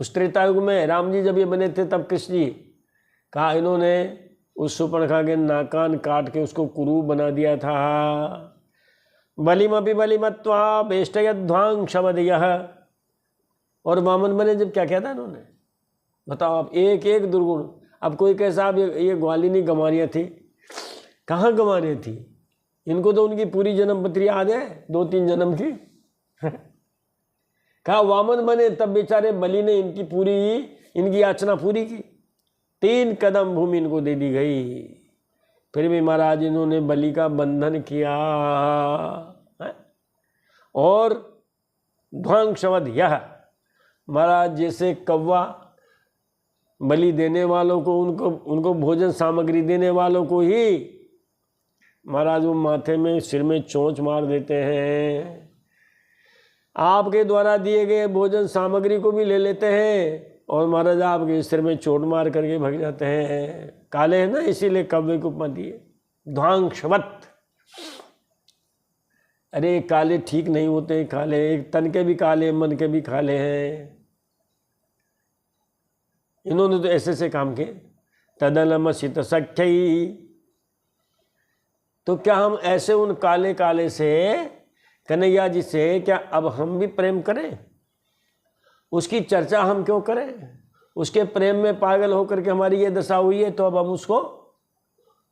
उस त्रेतायुग में राम जी जब ये बने थे तब कृष्ण जी कहा इन्होंने उस सुपर्णखा के नाकान काट के उसको कुरूप बना दिया था। बलिमपि बलिमत्वा वेष्टयध्वांशवद्यः। और वामन बने जब क्या था इन्होंने, बताओ आप, एक एक दुर्गुण। अब कोई कैसा, अब ये ग्वालिनी गंवारियाँ थी, कहाँ गंवारियाँ थी? इनको तो उनकी पूरी जन्म पत्री याद है, 2-3 जन्म की। कहा वामन बने तब बेचारे बलि ने इनकी याचना पूरी की। 3 कदम भूमि इनको दे दी गई, फिर भी महाराज इन्होंने बलि का बंधन किया। और ध्वंसवद यह, महाराज जैसे कौवा बलि देने वालों को, उनको भोजन सामग्री देने वालों को ही महाराज वो माथे में सिर में चोंच मार देते हैं, आपके द्वारा दिए गए भोजन सामग्री को भी ले लेते हैं और महाराज आपके सिर में चोट मार करके भग जाते हैं। काले हैं ना, इसीलिए कव्वे को उपमा दिए ध्वांशवत। अरे काले ठीक नहीं होते, काले एक तन के भी काले, मन के भी काले हैं। इन्होंने तो ऐसे से काम किए। तदलमसित सख्यई, तो क्या हम ऐसे उन काले काले से, कन्हैया जी से, क्या अब हम भी प्रेम करें? उसकी चर्चा हम क्यों करें? उसके प्रेम में पागल होकर के हमारी ये दशा हुई है, तो अब हम उसको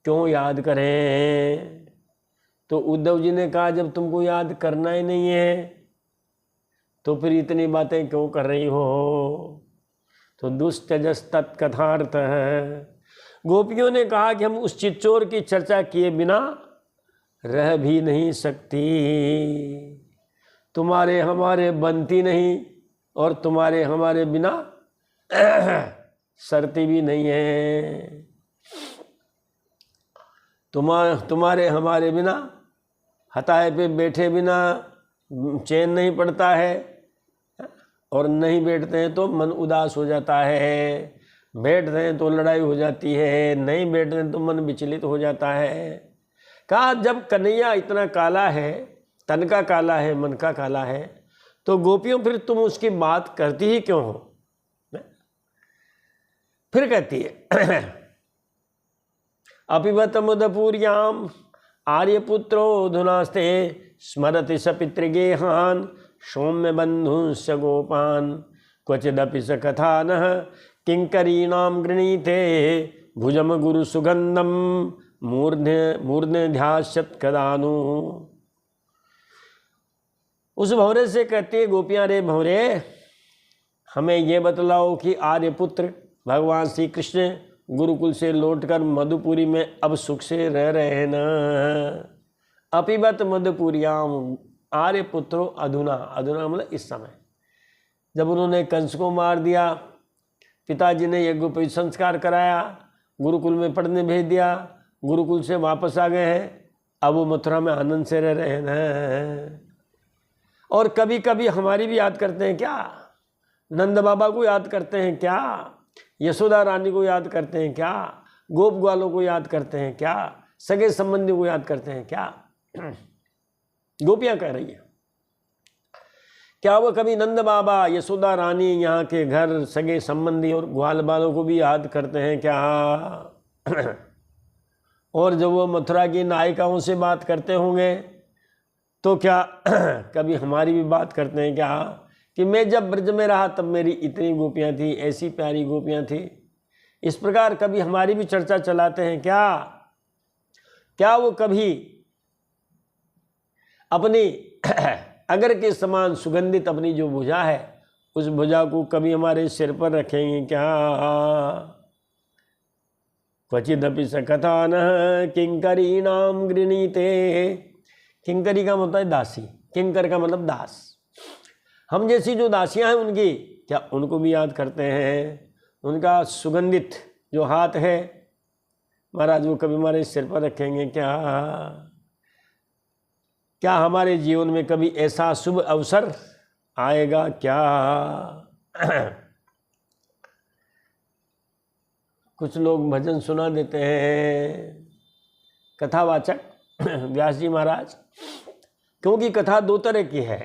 क्यों याद करें? तो उद्धव जी ने कहा जब तुमको याद करना ही नहीं है तो फिर इतनी बातें क्यों कर रही हो? तो दुस्तजस तत्कथार्थ है। गोपियों ने कहा कि हम उस चिच्चोर की चर्चा किए बिना रह भी नहीं सकती, तुम्हारे हमारे बनती नहीं और तुम्हारे हमारे बिना सरती भी नहीं है। तुम्हारे हमारे बिना हताए पे बैठे बिना चैन नहीं पड़ता है, और नहीं बैठते हैं तो मन उदास हो जाता है, बैठते हैं तो लड़ाई हो जाती है, नहीं बैठते हैं तो मन विचलित हो जाता है। कहा जब कन्हैया इतना काला है, तन का काला है, मन का काला है, तो गोपियों फिर तुम उसकी बात करती ही क्यों हो? फिर कहती है अपिबत मुदपूर्याम आर्यपुत्रो धुनास्ते स्मरति स पितृगेहान सौम्य बंधुंस गोपान क्वचिदपि स कथा न किंकरीणाम गृणीते भुजम गुरु सुगंधम मूर्ध्य ध्याश्यत कदानु। उस भंवरे से कहती है गोपियां, रे भंवरे हमें ये बतलाओ कि आर्यपुत्र भगवान श्री कृष्ण गुरुकुल से लौटकर मधुपुरी में अब सुख से रह रहे हैं ना। अपिबत मधुपुरियाम आर्यपुत्रो अधुना, अधुना मतलब इस समय। जब उन्होंने कंस को मार दिया, पिताजी ने यज्ञोपवीत संस्कार कराया, गुरुकुल में पढ़ने भेज दिया, गुरुकुल से वापस आ गए हैं, अब वो मथुरा में आनंद से रह रहे हैं ना। और कभी कभी हमारी भी याद करते हैं क्या? नंद बाबा को याद करते हैं क्या? यशोदा रानी को याद करते हैं क्या? गोप ग्वालों को याद करते हैं क्या? सगे संबंधी को याद करते हैं क्या? गोपियां कह रही है, क्या वो कभी नंद बाबा, यशोदा रानी, यहाँ के घर सगे संबंधी और ग्वाल बालों को भी याद करते हैं क्या? और जब वो मथुरा की नायिकाओं से बात करते होंगे तो क्या कभी हमारी भी बात करते हैं क्या कि मैं जब ब्रज में रहा तब मेरी इतनी गोपियाँ थी, ऐसी प्यारी गोपियाँ थी? इस प्रकार कभी हमारी भी चर्चा चलाते हैं क्या? क्या वो कभी अपनी अगर के समान सुगंधित अपनी जो भुजा है, उस भुजा को कभी हमारे सिर पर रखेंगे क्या? क्वचिदपि स कथा न किंकरीणाम गृणीते। किंकरी का मतलब दासी, किंकर का मतलब दास। हम जैसी जो दासियां हैं उनकी, क्या उनको भी याद करते हैं? उनका सुगंधित जो हाथ है महाराज, वो कभी हमारे सिर पर रखेंगे क्या? क्या हमारे जीवन में कभी ऐसा शुभ अवसर आएगा क्या? कुछ लोग भजन सुना देते हैं, कथावाचक व्यास जी महाराज, क्योंकि कथा दो तरह की है,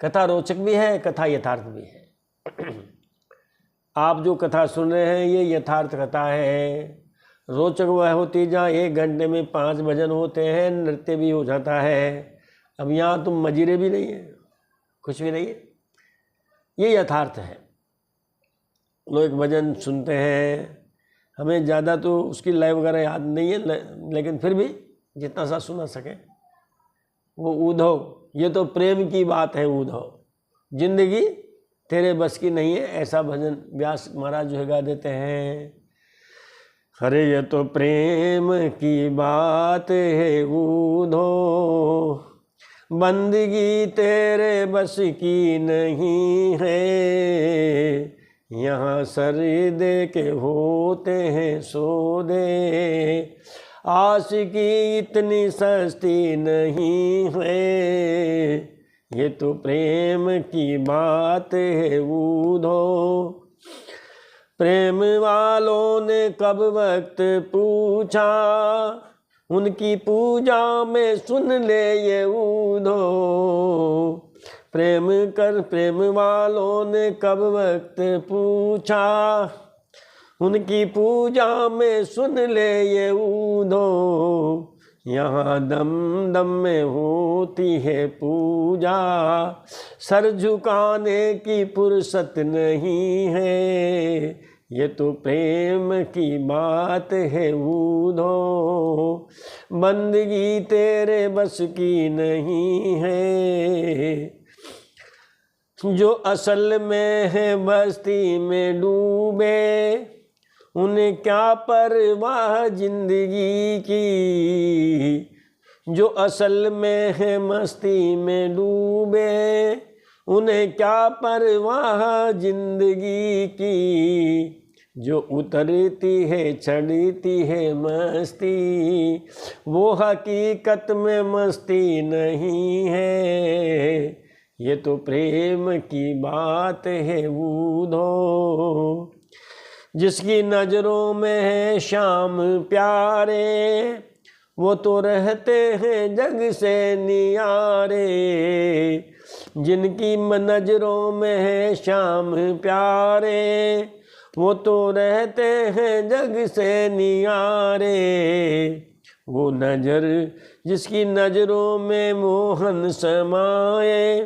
कथा रोचक भी है, कथा यथार्थ भी है। आप जो कथा सुन रहे हैं ये यथार्थ कथा है। रोचक वह होती जहाँ 1 घंटे में 5 भजन होते हैं, नृत्य भी हो जाता है। अब यहाँ तुम मजीरे भी नहीं है, कुछ भी नहीं है, ये यथार्थ है। लोग एक भजन सुनते हैं, हमें ज़्यादा तो उसकी लय वगैरह याद नहीं है, लेकिन फिर भी जितना सा सुना सके। वो उद्धव, ये तो प्रेम की बात है उद्धव, जिंदगी तेरे बस की नहीं है, ऐसा भजन व्यास महाराज जो है गा देते हैं। अरे ये तो प्रेम की बात है उद्धव, बंदगी तेरे बस की नहीं है, यहाँ सर दे के होते हैं सौदे, आशिकी इतनी सस्ती नहीं है, ये तो प्रेम की बात है उधो। प्रेम वालों ने कब वक्त पूछा, उनकी पूजा में सुन ले ये उधो। प्रेम वालों ने कब वक्त पूछा, उनकी पूजा में सुन ले ये उधो। यहाँ दम दम में होती है पूजा, सर झुकाने की फुर्सत नहीं है, ये तो प्रेम की बात है उधो। बंदगी तेरे बस की नहीं है, जो असल में है बस्ती में डूबे, उन्हें क्या परवाह जिंदगी की। जो असल में है मस्ती में डूबे, उन्हें क्या परवाह जिंदगी की। जो उतरती है चढ़ती है मस्ती, वो हकीकत में मस्ती नहीं है, ये तो प्रेम की बात है उधो। जिसकी नज़रों में है श्याम प्यारे, वो तो रहते हैं जग से नियारे। जिनकी नज़रों में है श्याम प्यारे, वो तो रहते हैं जग से नियारे। वो नज़र जिसकी नज़रों में मोहन समाए,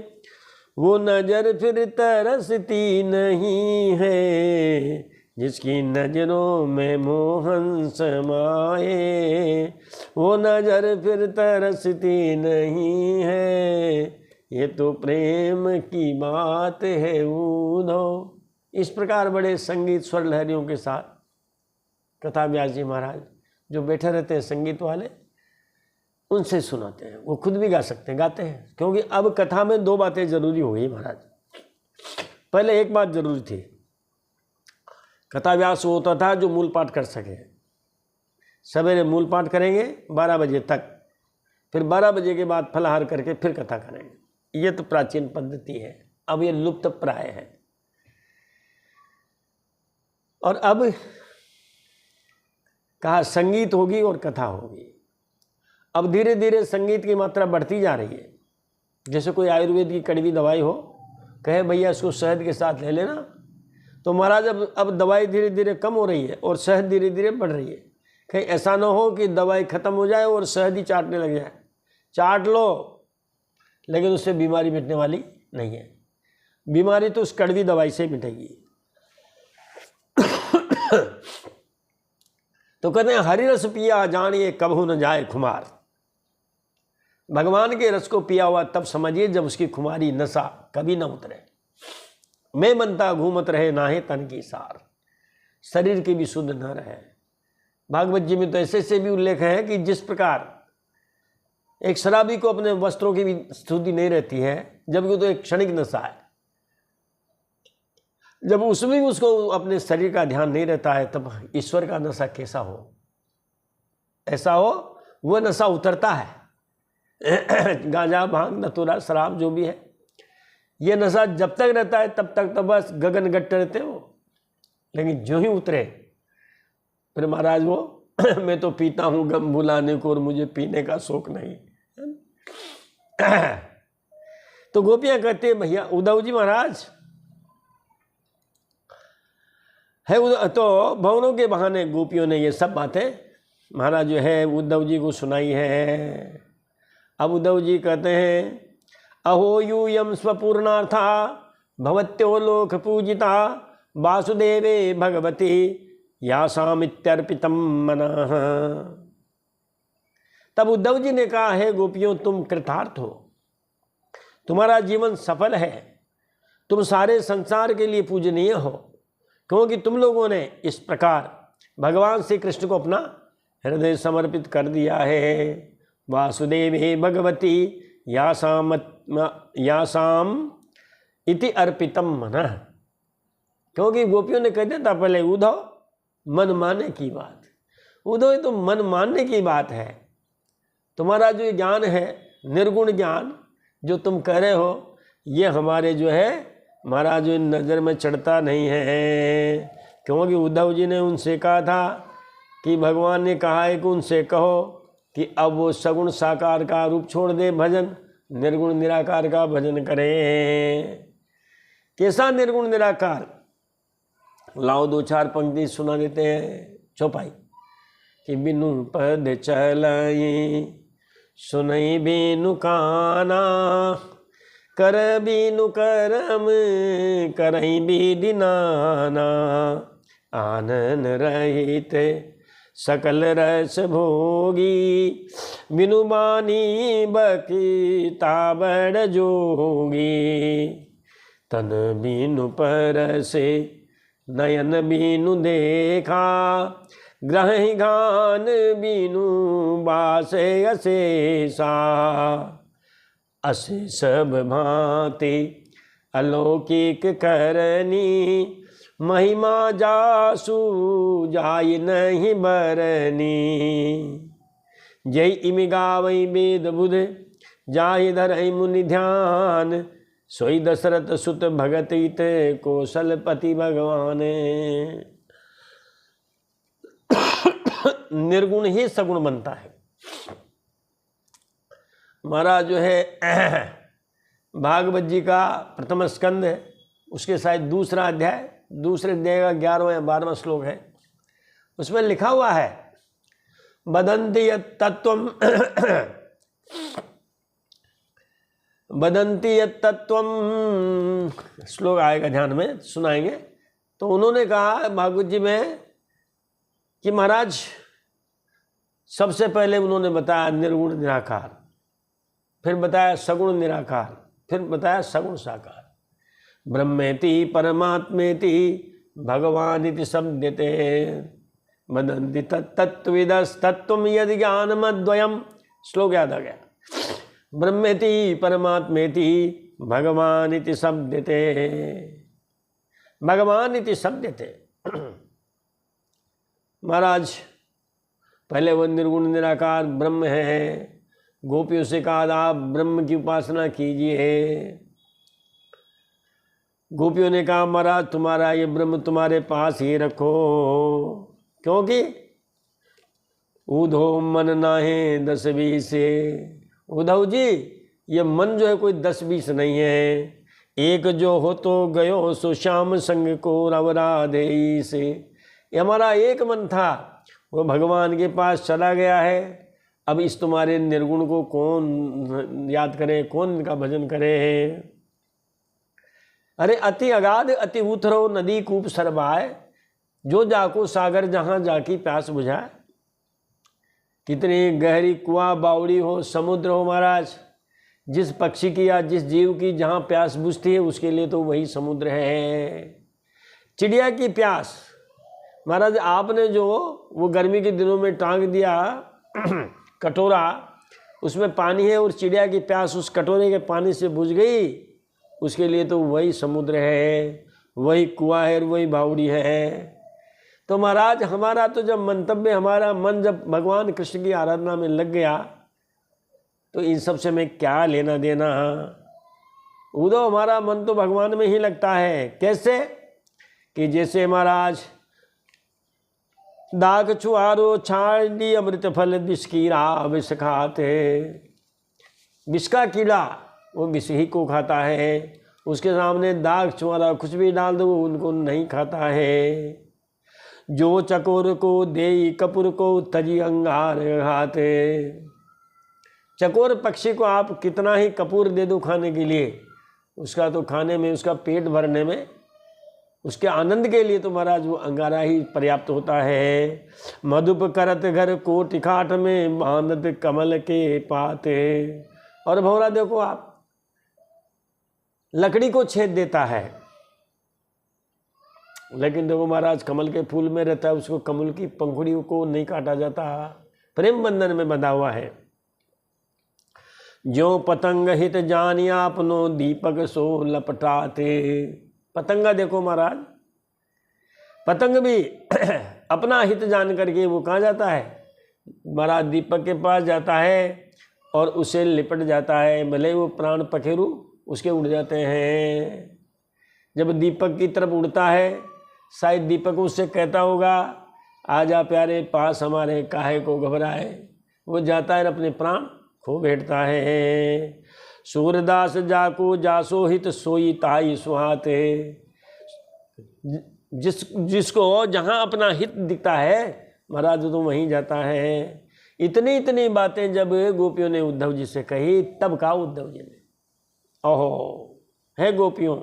वो नज़र फिर तरसती नहीं है। जिसकी नज़रों में मोहन समाए, वो नज़र फिर तरसती नहीं है, ये तो प्रेम की बात है उधो। इस प्रकार बड़े संगीत स्वर लहरियों के साथ कथा व्यास जी महाराज जो बैठे रहते हैं संगीत वाले, उनसे सुनाते हैं। वो खुद भी गा सकते हैं, गाते हैं, क्योंकि अब कथा में दो बातें जरूरी हो गई महाराज। पहले एक बात जरूरी थी, कथा व्यास होता था जो मूल पाठ कर सके। सवेरे मूल पाठ करेंगे 12 बजे तक, फिर 12 बजे के बाद फलाहार करके फिर कथा करेंगे। ये तो प्राचीन पद्धति है, अब ये लुप्त प्राय है। और अब कहा संगीत होगी और कथा होगी। अब धीरे धीरे संगीत की मात्रा बढ़ती जा रही है। जैसे कोई आयुर्वेद की कड़वी दवाई हो, कहे भैया इसको शहद के साथ ले लेना, तो महाराज अब दवाई धीरे धीरे कम हो रही है और शहद धीरे धीरे बढ़ रही है। कहीं ऐसा ना हो कि दवाई खत्म हो जाए और शहद ही चाटने लग जाए। चाट लो, लेकिन उससे बीमारी मिटने वाली नहीं है। बीमारी तो उस कड़वी दवाई से मिटेगी। तो कहते हैं हरि रस पिया जानिए कबहू न जाए खुमार। भगवान के रस को पिया हुआ तब समझिए जब उसकी खुमारी नशा कभी ना उतरे। मैं मनता घूमत रहे नाहे तन की सार, शरीर की भी शुद्ध न रहे। भागवत जी में तो ऐसे से भी उल्लेख है कि जिस प्रकार एक शराबी को अपने वस्त्रों की भी शुद्धि नहीं रहती है, जबकि तो एक क्षणिक नशा है, जब उसमें उसको अपने शरीर का ध्यान नहीं रहता है, तब ईश्वर का नशा कैसा हो? ऐसा हो वो नशा उतरता है। गांजा भांग धतूरा शराब जो भी है, ये नशा जब तक रहता है तब तक तो बस गगन गट्ट रहते हो, लेकिन जो ही उतरे फिर महाराज वो मैं तो पीता हूँ गम भुलाने को और मुझे पीने का शौक नहीं। तो गोपियां कहते हैं भैया उद्धव जी महाराज है, तो भवनों के बहाने गोपियों ने ये सब बातें महाराज जो है उद्धव जी को सुनाई है। अब उद्धव जी कहते हैं अहो यूयम स्वपूर्णार्था भवत्यो लोक पूजिता वासुदेवे भगवती यासामित्यर्पितम मनः। तब उद्धव जी ने कहा है गोपियों तुम कृतार्थ हो, तुम्हारा जीवन सफल है, तुम सारे संसार के लिए पूजनीय हो, क्योंकि तुम लोगों ने इस प्रकार भगवान श्री कृष्ण को अपना हृदय समर्पित कर दिया है। वासुदेवे भगवती यासाम इति अर्पितम मनः। क्योंकि गोपियों ने कह दिया था पहले उद्धव मन माने की बात, उदो ये तो मन मानने की बात है। तुम्हारा जो ज्ञान है निर्गुण ज्ञान जो तुम कह रहे हो, ये हमारे जो है महाराज जो नज़र में चढ़ता नहीं है। क्योंकि उद्धव जी ने उनसे कहा था कि भगवान ने कहा है कि उनसे कहो कि अब वो सगुण साकार का रूप छोड़ दे, भजन निर्गुण निराकार का भजन करें। कैसा निर्गुण निराकार? लाओ 2-4 पंक्ति सुना देते हैं चौपाई कि बिनु पद चलई सुनई बिनु काना, कर बिनु करम करई बिधि नाना, आनन रहित सकल रस भोगी, बिनु बानी बकीता बड़ जोगी, तन बिनु परसे नयन बिनु देखा, ग्रहि गान बिनु बासे अशेषा, असे सब भांति अलौकिक करनी, महिमा जासु जाय नहीं बरनी, जय इमि गावई वेद बुध जाहि धरई मुनि ध्यान, सोई दशरथ सुत भगत इत कौशलपति भगवान। निर्गुण ही सगुण बनता है। महाराज जो है भागवत जी का प्रथम स्कंद है, उसके शायद दूसरे अध्याय का 11वां या 12वां श्लोक है। उसमें लिखा हुआ है बदंती तत्वम बदंती तत्वम, श्लोक आएगा ध्यान में, सुनाएंगे। तो उन्होंने कहा भागवत जी में कि महाराज सबसे पहले उन्होंने बताया निर्गुण निराकार, फिर बताया सगुण निराकार, फिर बताया सगुण साकार। ब्रह्मेति परमात्मेति भगवानिति शब्दते, वदन्ति तत्त्वविदस्तत्त्वं यदि ज्ञानमद्वयम्। श्लोक याद आ गया। ब्रह्मेति परमात्मेति भगवानिति शब्दते, भगवानिति शब्दते। महाराज पहले वो निर्गुण निराकार ब्रह्म है। गोपियों से कहा आप ब्रह्म की उपासना कीजिए। गोपियों ने कहा महाराज तुम्हारा ये ब्रह्म तुम्हारे पास ही रखो, क्योंकि उधो मन नाहे 10-20 से। उद्धव जी ये मन जो है कोई 10-20 नहीं है, एक जो हो तो गयो सो श्याम संग को रवराधे से। ये हमारा एक मन था, वो भगवान के पास चला गया है। अब इस तुम्हारे निर्गुण को कौन याद करे, कौन इनका भजन करे। अरे अति अगाध अति उथरो नदी कूप सरबाए, जो जाको सागर जहाँ जाकी प्यास बुझाए। कितनी गहरी कुआं बावड़ी हो, समुद्र हो महाराज, जिस पक्षी की या जिस जीव की जहाँ प्यास बुझती है उसके लिए तो वही समुद्र है। चिड़िया की प्यास महाराज आपने जो वो गर्मी के दिनों में टांग दिया कटोरा, उसमें पानी है और चिड़िया की प्यास उस कटोरे के पानी से बुझ गई, उसके लिए तो वही समुद्र है, वही कुआं है और वही बावड़ी है। तो महाराज हमारा तो जब मंतव्य, हमारा मन जब भगवान कृष्ण की आराधना में लग गया तो इन सब से मैं क्या लेना देना। उदो हमारा मन तो भगवान में ही लगता है। कैसे कि जैसे महाराज दाग छुआरो छाड़ी अमृत फल विष कीड़ा विष खाते, विष का कीड़ा वो विष ही को खाता है। उसके सामने दाग छुआरा कुछ भी डाल दो उनको नहीं खाता है। जो चकोर को देई कपूर को तजी अंगार खाते। चकोर पक्षी को आप कितना ही कपूर दे दो खाने के लिए, उसका तो खाने में, उसका पेट भरने में, उसके आनंद के लिए तो महाराज वो अंगारा ही पर्याप्त होता है। मधुप करत घर कोटि खाट में बांधत कमल के पाते। और भौरा देखो आप, लकड़ी को छेद देता है, लेकिन देखो महाराज कमल के फूल में रहता है, उसको कमल की पंखुड़ी को नहीं काटा जाता, प्रेम बंधन में बंधा हुआ है। जो पतंग हित जानिया अपनो दीपक सो लपटाते। पतंगा देखो महाराज, पतंग भी अपना हित जान करके वो कहाँ जाता है, महाराज दीपक के पास जाता है और उसे लिपट जाता है, भले वो प्राण पखेरु उसके उड़ जाते हैं। जब दीपक की तरफ उड़ता है, शायद दीपक उससे कहता होगा आजा प्यारे पास हमारे, काहे को घबराए। वो जाता है अपने प्राण खो बैठता है। सूरदास जाको जासो हित सोई ताई सुहाते। जिसको जहाँ अपना हित दिखता है महाराज तो वहीं जाता है। इतनी इतनी बातें जब गोपियों ने उद्धव जी से कही, तब कहा उद्धव जी ने, ओहो है गोपियों,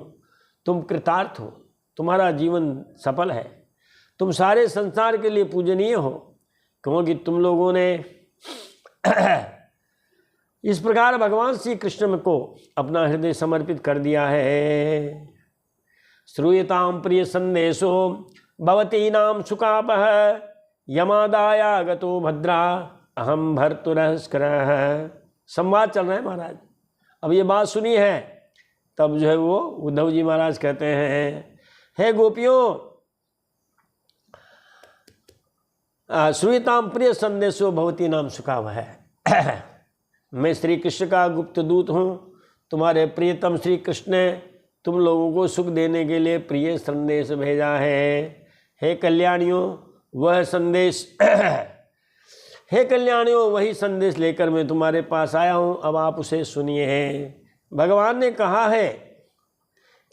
तुम कृतार्थ हो, तुम्हारा जीवन सफल है, तुम सारे संसार के लिए पूजनीय हो, क्योंकि तुम लोगों ने इस प्रकार भगवान श्री कृष्ण को अपना हृदय समर्पित कर दिया है। श्रूयताम प्रिय संदेशो भवती नाम सुकापः यमादाया गतो भद्रा अहम भर्तुरस्करः। संवाद चल रहा है महाराज। अब ये बात सुनी है, तब जो है वो उद्धव जी महाराज कहते हैं, हे गोपियों, श्रूयताम प्रिय संदेशो भवती नाम सुकापः। मैं श्री कृष्ण का गुप्त दूत हूँ, तुम्हारे प्रियतम श्री कृष्ण ने तुम लोगों को सुख देने के लिए प्रिय संदेश भेजा है। हे कल्याणियों, वह संदेश हे कल्याणियों, वही संदेश लेकर मैं तुम्हारे पास आया हूँ, अब आप उसे सुनिए। भगवान ने कहा है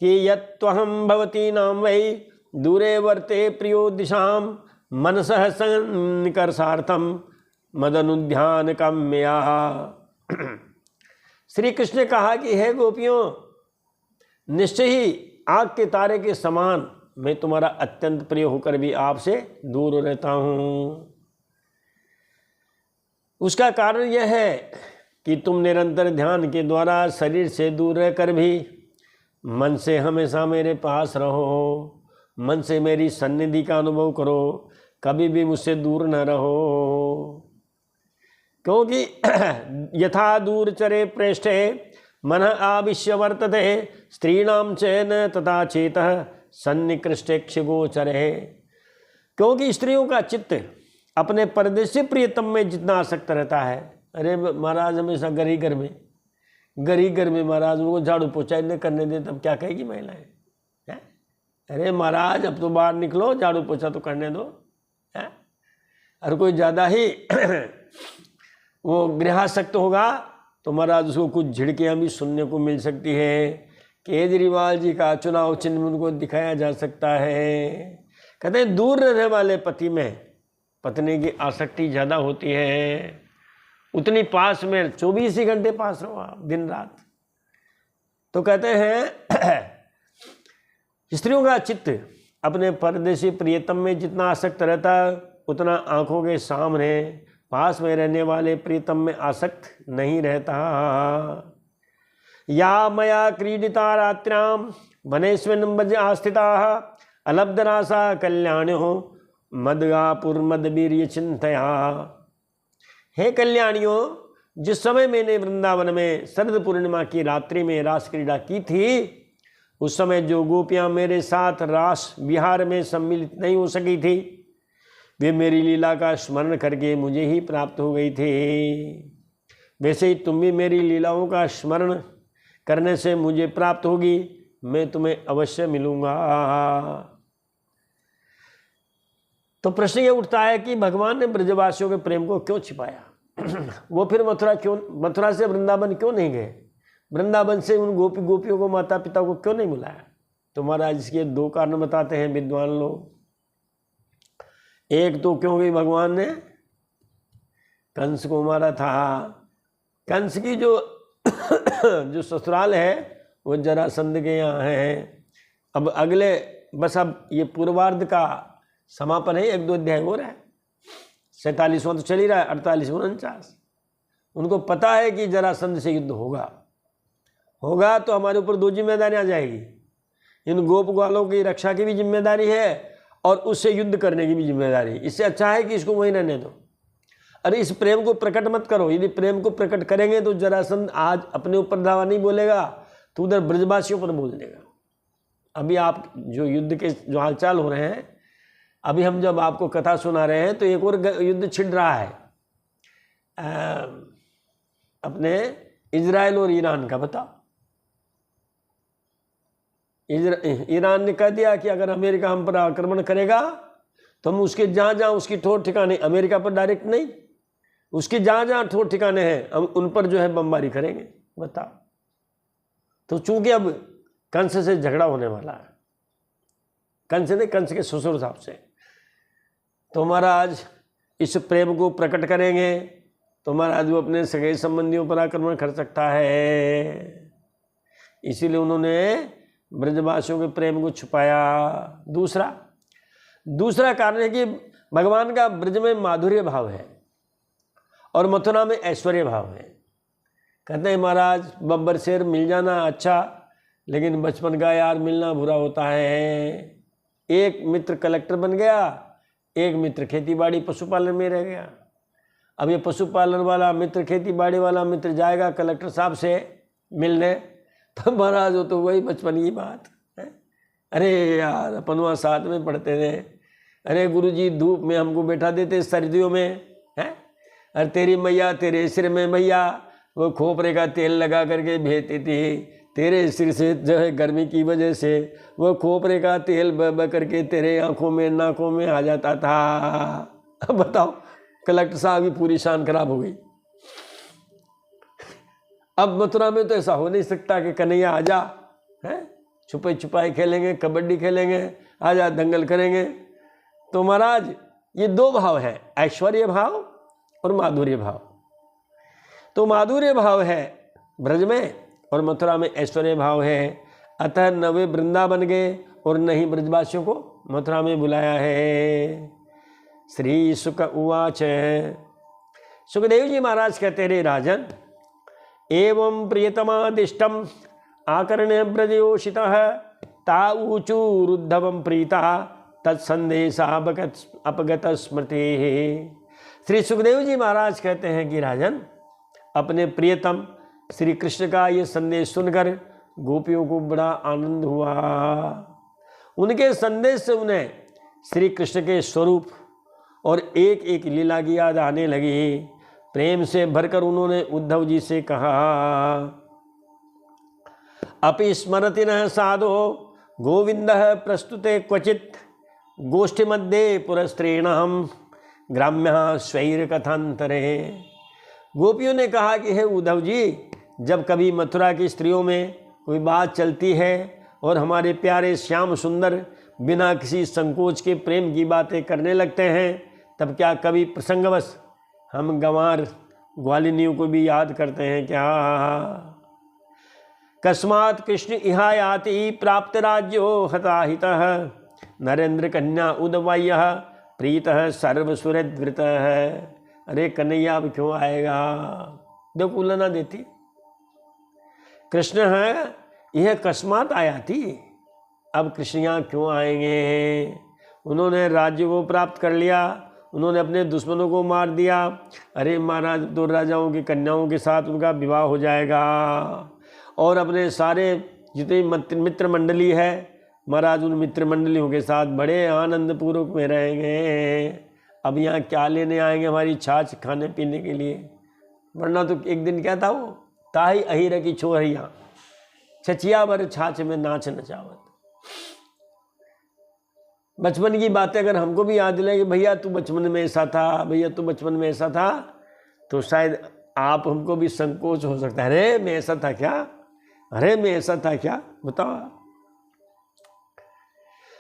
कि यत्त्वहं भवती नाम वै दूरे वर्ते प्रियो दिशाम मनसः सन्निकर्षार्थम मदनुध्यान काम्या। श्री कृष्ण ने कहा कि हे गोपियों, निश्चय ही आग के तारे के समान मैं तुम्हारा अत्यंत प्रिय होकर भी आपसे दूर रहता हूँ। उसका कारण यह है कि तुम निरंतर ध्यान के द्वारा शरीर से दूर रहकर भी मन से हमेशा मेरे पास रहो, मन से मेरी सन्निधि का अनुभव करो, कभी भी मुझसे दूर न रहो। क्योंकि यथा दूर चरे प्रेष्ठे मन आविश्य वर्तते स्त्रीणाम चैन तथा चेतः सन्निकृष्टेक्ष गोचरे। क्योंकि स्त्रियों का चित्त अपने परदेशी प्रियतम में जितना आसक्त रहता है, अरे महाराज हमेशा घर ही घर में महाराज उनको झाड़ू पोछा नहीं करने दे, तब क्या कहेगी महिलाएं? अरे महाराज अब तो बाहर निकलो, झाड़ू पोछा तो करने दो। और कोई ज़्यादा ही वो गृहासक्त होगा तो महाराज उसको कुछ झिड़कियाँ भी सुनने को मिल सकती है। केजरीवाल जी का चुनाव चिन्ह उनको दिखाया जा सकता है। कहते हैं दूर रहने वाले पति में पत्नी की आसक्ति ज़्यादा होती है, उतनी पास में 24 ही घंटे पास रहो आप दिन रात। तो कहते हैं स्त्रियों का चित्त अपने परदेशी प्रियतम में जितना आसक्त रहता है, उतना आँखों के सामने पास में रहने वाले प्रीतम में आसक्त नहीं रहता। या मया क्रीडिता रात्र्याम वनेस्मिन् मज आस्थिता अलब्धनासा कल्याण्यो मदगापुर्मदवीर्य चिंतया। हे कल्याणियों, जिस समय मैंने वृंदावन में शरद पूर्णिमा की रात्रि में रास क्रीड़ा की थी, उस समय जो गोपियाँ मेरे साथ रास विहार में सम्मिलित नहीं हो सकी थी, वे मेरी लीला का स्मरण करके मुझे ही प्राप्त हो गई थी। वैसे ही तुम भी मेरी लीलाओं का स्मरण करने से मुझे प्राप्त होगी, मैं तुम्हें अवश्य मिलूंगा। तो प्रश्न ये उठता है कि भगवान ने ब्रजवासियों के प्रेम को क्यों छिपाया? वो फिर मथुरा से वृंदावन क्यों नहीं गए? वृंदावन से उन गोपियों को, माता पिता को क्यों नहीं बुलाया? तो महाराज इसके 2 कारण बताते हैं विद्वान लोग। एक तो क्योंकि भगवान ने कंस को मारा था। कंस की जो ससुराल है वो जरासंध के यहाँ है। अब अगले बस अब ये पूर्वार्ध का समापन है, 1-2 अध्याय हो रहा है, 47वां तो चल ही रहा है, 48, 49। उनको पता है कि जरासंध से युद्ध होगा तो हमारे ऊपर 2 जिम्मेदारियाँ आ जाएगी। इन गोप ग्वालों की रक्षा की भी जिम्मेदारी है और उससे युद्ध करने की भी जिम्मेदारी। इससे अच्छा है कि इसको वहीं रहने दो। अरे इस प्रेम को प्रकट मत करो। यदि प्रेम को प्रकट करेंगे तो जरासंध आज अपने ऊपर दावा नहीं बोलेगा तो उधर ब्रजवासियों पर बोल देगा। अभी आप जो युद्ध के जो हालचाल हो रहे हैं, अभी हम जब आपको कथा सुना रहे हैं तो एक और युद्ध छिड़ रहा है अपने इजराइल और ईरान का। बताओ, ईरान ने कह दिया कि अगर अमेरिका हम पर आक्रमण करेगा तो हम उसके जहाँ जहाँ उसकी ठोर ठिकाने, अमेरिका पर डायरेक्ट नहीं, उसके जहाँ जहाँ ठोर ठिकाने हैं हम उन पर जो है बमबारी करेंगे। बताओ, तो चूंकि अब कंस से झगड़ा होने वाला है, कंस ने, कंस के ससुर साहब से, तो महाराज इस प्रेम को प्रकट करेंगे तो महाराज वो अपने सगे संबंधियों पर आक्रमण कर सकता है। इसीलिए उन्होंने ब्रजवासियों के प्रेम को छुपाया। दूसरा कारण है कि भगवान का ब्रज में माधुर्य भाव है और मथुरा में ऐश्वर्य भाव है। कहते हैं महाराज बब्बर शेर मिल जाना अच्छा, लेकिन बचपन का यार मिलना बुरा होता है। एक मित्र कलेक्टर बन गया, एक मित्र खेतीबाड़ी पशुपालन में रह गया। अब ये पशुपालन वाला मित्र, खेतीबाड़ी वाला मित्र जाएगा कलेक्टर साहब से मिलने, तो महाराज वो तो वही बचपन की बात है। अरे यार अपन वहाँ साथ में पढ़ते थे, अरे गुरुजी धूप में हमको बैठा देते सर्दियों में, हैं, अरे तेरी मैया तेरे सिर में मैया वो खोपरे का तेल लगा करके भेजती थी, तेरे सिर से जो है गर्मी की वजह से वो खोपरे का तेल बह करके तेरे आंखों में नाकों में आ जाता था। अब बताओ, कलेक्टर साहब की पूरी शान खराब हो गई। अब मथुरा में तो ऐसा हो नहीं सकता कि कन्हैया आजा, हैं, छुपे छुपाई खेलेंगे, कबड्डी खेलेंगे, आजा दंगल करेंगे। तो महाराज ये दो भाव है, ऐश्वर्य भाव और माधुर्य भाव। तो माधुर्य भाव है ब्रज में और मथुरा में ऐश्वर्य भाव है। अतः न वे वृंदावन गए और न ही ब्रजवासियों को मथुरा में बुलाया है। श्री सुक उवाच, सुखदेव जी महाराज कहते रे राजन, एवं प्रियतमादिष्टम आकर्ण्य ब्रजयोषितः ताऊचूरुद्धवं प्रीता तत्संदेशा अपगत स्मृति। श्री सुखदेव जी महाराज कहते हैं कि राजन, अपने प्रियतम श्री कृष्ण का ये संदेश सुनकर गोपियों को बड़ा आनंद हुआ। उनके संदेश से उन्हें श्री कृष्ण के स्वरूप और एक एक लीला की याद आने लगी। प्रेम से भरकर उन्होंने उद्धव जी से कहा, अपि स्मरति न साधो गोविंदः प्रस्तुते क्वचित गोष्ठी मध्ये पुरस्त्रीणाम ग्राम्य स्वैर कथांतरे। गोपियों ने कहा कि हे उद्धव जी, जब कभी मथुरा की स्त्रियों में कोई बात चलती है और हमारे प्यारे श्याम सुंदर बिना किसी संकोच के प्रेम की बातें करने लगते हैं, तब क्या कभी प्रसंगवश हम गंवार ग्वालिनियों को भी याद करते हैं क्या? कस्मात् कृष्ण इहायाति प्राप्त राज्यो हताहितः नरेंद्र कन्या उदवाय्य प्रीतः सर्वसुरद्वृतः। अरे कन्हैया अब क्यों आएगा? देखो उलना देती, कृष्ण है यह कस्मात आया थी, अब कृष्ण यहाँ क्यों आएंगे? उन्होंने राज्य को प्राप्त कर लिया, उन्होंने अपने दुश्मनों को मार दिया। अरे महाराज, दो राजाओं की कन्याओं के साथ उनका विवाह हो जाएगा और अपने सारे जितनी मित्र मंडली है महाराज, उन मित्र मंडलियों के साथ बड़े आनंद पूर्वक में रहेंगे। अब यहाँ क्या लेने आएंगे हमारी छाछ खाने पीने के लिए? वरना तो एक दिन क्या था वो, ताही अहिर की छोहरिया छचिया भर छाछ में नाच नचावत। बचपन की बातें अगर हमको भी याद दिलाए कि भैया तू बचपन में ऐसा था, भैया तू बचपन में ऐसा था, तो शायद आप हमको भी संकोच हो सकता है, अरे मैं ऐसा था क्या, अरे मैं ऐसा था क्या, बताओ।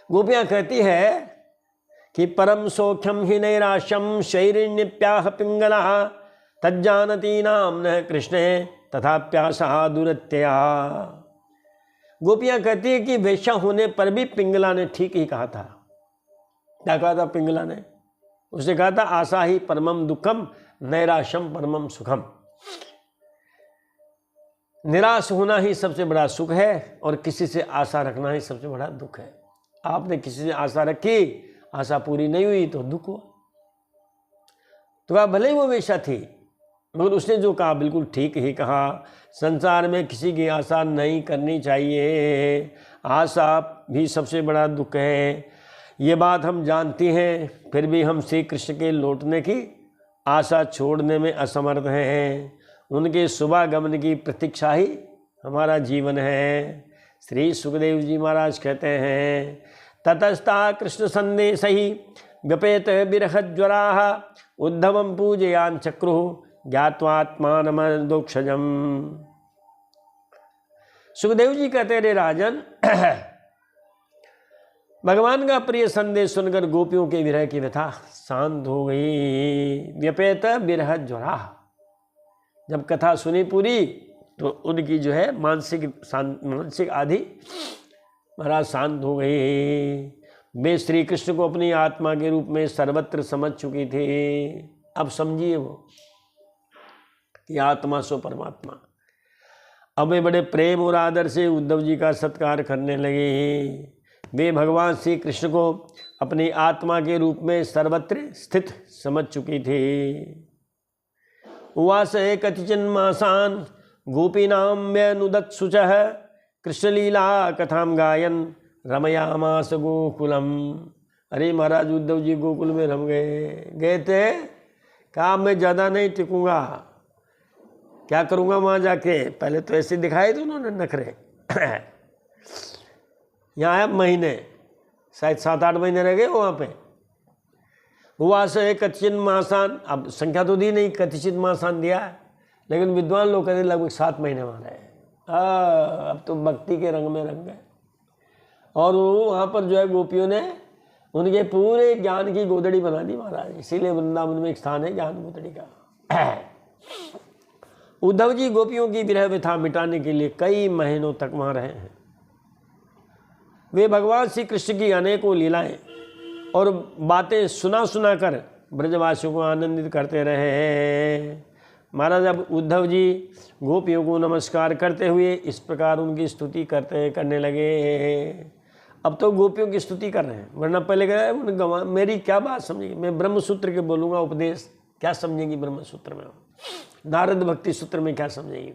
गोपियाँ कहती है कि परम सौख्यम ही नैराश्यम शैरिण्यप्याह पिंगला तज्जानती नाम न कृष्ण तथा प्यासा दुरत्या। गोपियाँ कहती है कि वेश्या होने पर भी पिंगला ने ठीक ही कहा था। क्या कहा था पिंगला ने? उसने कहा था आशा ही परमम दुखम नैराश्यम परमम सुखम। निराश होना ही सबसे बड़ा सुख है और किसी से आशा रखना ही सबसे बड़ा दुख है। आपने किसी से आशा रखी, आशा पूरी नहीं हुई तो दुख हुआ। तो आप भले ही वो वेश्या थी, मगर उसने जो कहा बिल्कुल ठीक ही कहा। संसार में किसी की आशा नहीं करनी चाहिए, आशा भी सबसे बड़ा दुख है। ये बात हम जानती हैं, फिर भी हम श्री कृष्ण के लौटने की आशा छोड़ने में असमर्थ हैं। उनके शुभागमन की प्रतीक्षा ही हमारा जीवन है। श्री सुखदेव जी महाराज कहते हैं, ततस्ता कृष्ण संदेश ही व्यपेत बिरह ज्वरा उद्धवम पूजयान चक्रु ज्ञात्वात्मानमदोक्षजम। सुखदेव जी कहते रे राजन, भगवान का प्रिय संदेश सुनकर गोपियों के विरह की व्यथा शांत हो गई। व्यपेत बिरह ज्वरा, जब कथा सुनी पूरी तो उनकी जो है मानसिक आदि महाराज शांत हो गई। वे श्री कृष्ण को अपनी आत्मा के रूप में सर्वत्र समझ चुकी थी। अब समझिए वो कि आत्मा सो परमात्मा। अब वे बड़े प्रेम और आदर से उद्धव जी का सत्कार करने लगे। वे भगवान श्री कृष्ण को अपनी आत्मा के रूप में सर्वत्र स्थित समझ चुकी थी। उवास कतिचिन मासान गोपीनाम व्यनुदत् शुचः कृष्णलीला कथाम गायन रमयामास गोकुलम। अरे महाराज उद्धव जी गोकुल में रम गए थे। कहा मैं ज़्यादा नहीं टिकूंगा, क्या करूंगा वहाँ जाके। पहले तो ऐसे दिखाए थे उन्होंने नखरे। यहाँ आया महीने, शायद 7-8 महीने रह गए वहाँ पे। हुआ से कतिचिन मासान, अब संख्या तो दी नहीं, कतिचिन मासान दिया है, लेकिन विद्वान लोग कहते लगभग 7 महीने वहाँ रहे। अब तो भक्ति के रंग में रंग गए। और वहाँ पर जो है गोपियों ने उनके पूरे ज्ञान की गोदड़ी बना दी महाराज। इसीलिए वृंदावन में एक स्थान है ज्ञान गोदड़ी का। उद्धव जी गोपियों की विरह व्यथा मिटाने के लिए कई महीनों तक वहाँ रहे हैं। वे भगवान श्री कृष्ण की अनेकों लीलाएं और बातें सुना कर ब्रजवासियों को आनंदित करते रहे। महाराज अब उद्धव जी गोपियों को नमस्कार करते हुए इस प्रकार उनकी स्तुति करने लगे। अब तो गोपियों की स्तुति कर रहे हैं, वरना पहले कह रहे मेरी क्या बात समझेगी, मैं ब्रह्मसूत्र के बोलूँगा उपदेश, क्या समझेगी ब्रह्मसूत्र में, नारद भक्ति सूत्र में क्या समझेगी।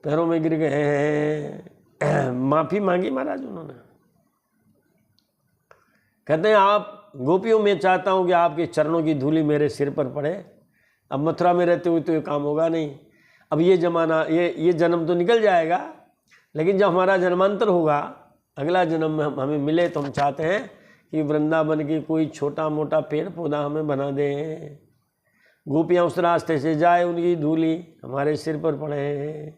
पैरों में गिर गए हैं, माफ़ी मांगी महाराज उन्होंने। कहते हैं आप गोपियों में चाहता हूँ कि आपके चरणों की धूली मेरे सिर पर पड़े। अब मथुरा में रहते हुए तो ये काम होगा नहीं। अब ये जमाना ये जन्म तो निकल जाएगा, लेकिन जब हमारा जन्मांतर होगा, अगला जन्म में हमें मिले, तो हम चाहते हैं कि वृंदावन की कोई छोटा मोटा पेड़ पौधा हमें बना दें, गोपियाँ उस रास्ते से जाए, उनकी धूली हमारे सिर पर पड़े।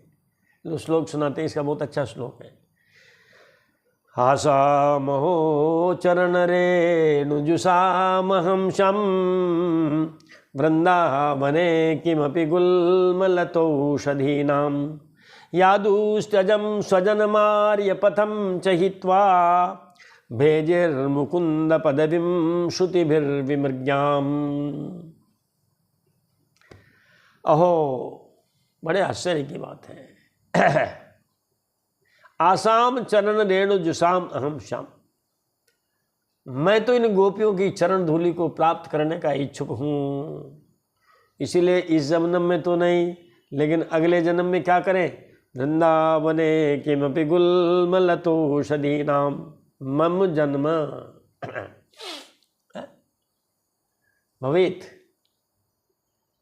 जो श्लोक सुनाते हैं, इसका बहुत अच्छा श्लोक है। हासा महो चरण रेणुजुषामहं शं वृंदावने किमपि गुल्मलतौषधीनां यादुस्त्यजं स्वजनमार्यपथं च हित्वा भेजिर्मुकुंद पदवीं श्रुतिभिर्विमृग्याम्। अहो, बड़े आश्चर्य की बात है। आसाम चरण रेणु जुसाम अहम श्याम, मैं तो इन गोपियों की चरण धूलि को प्राप्त करने का इच्छुक हूँ। इसीलिए इस जन्म में तो नहीं, लेकिन अगले जन्म में क्या करें, वृंदावने किमपि गुल्मलतौषधीनां मम जन्म भवेत्।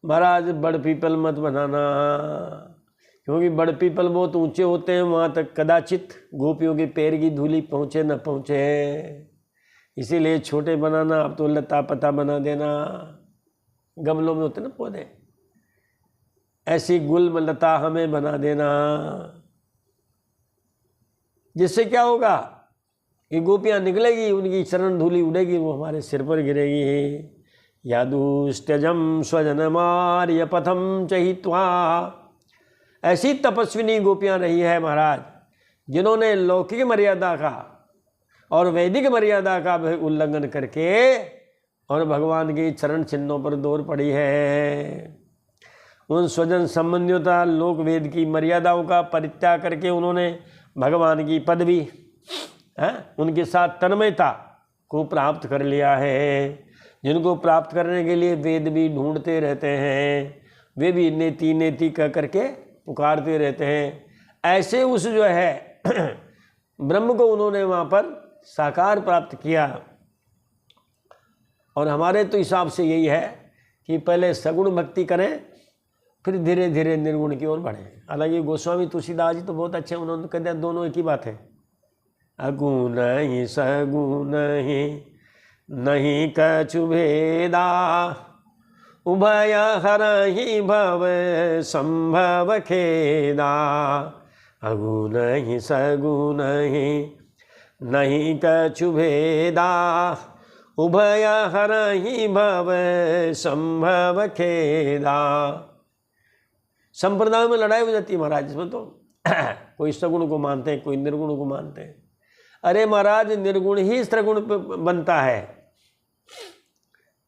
महाराज बड़ पीपल मत बनाना, क्योंकि बड़ पीपल बहुत ऊंचे होते हैं, वहाँ तक कदाचित गोपियों के पैर की धूली पहुँचे न पहुँचे। इसीलिए छोटे बनाना, अब तो लता पता बना देना, गमलों में होते ना पौधे, ऐसी गुल्म लता हमें बना देना। जिससे क्या होगा कि गोपियाँ निकलेगी, उनकी चरण धूली उड़ेगी, वो हमारे सिर पर गिरेगी। यादुस्त्यजम स्वजनमार्य पथम चहित्वा, ऐसी तपस्विनी गोपियाँ रही है महाराज, जिन्होंने लौकिक मर्यादा का और वैदिक मर्यादा का उल्लंघन करके और भगवान के चरण चिन्हों पर दौड़ पड़ी है। उन स्वजन संबंधियों लोक वेद की मर्यादाओं का परित्याग करके उन्होंने भगवान की पदवी उनके साथ तन्मयता को प्राप्त कर लिया है। जिनको प्राप्त करने के लिए वेद भी ढूंढते रहते हैं, वे भी नेति नेति कह करके पुकारते रहते हैं। ऐसे उस जो है ब्रह्म को उन्होंने वहाँ पर साकार प्राप्त किया। और हमारे तो हिसाब से यही है कि पहले सगुण भक्ति करें, फिर धीरे धीरे निर्गुण की ओर बढ़ें। हालांकि गोस्वामी तुलसीदास जी तो बहुत अच्छे, उन्होंने कह दिया दोनों एक ही बात है, अगुण ही सगुण ही नहीं कछु भेदा, उभय हर ही भव संभव खेदा, अगुण ही सगुण ही नहीं कछु भेदा, उभय हर ही भव संभव खेदा। संप्रदाय में लड़ाई हो जाती है महाराज इसमें तो कोई सगुण को मानते हैं, कोई निर्गुण को मानते हैं। अरे महाराज निर्गुण ही सगुण बनता है।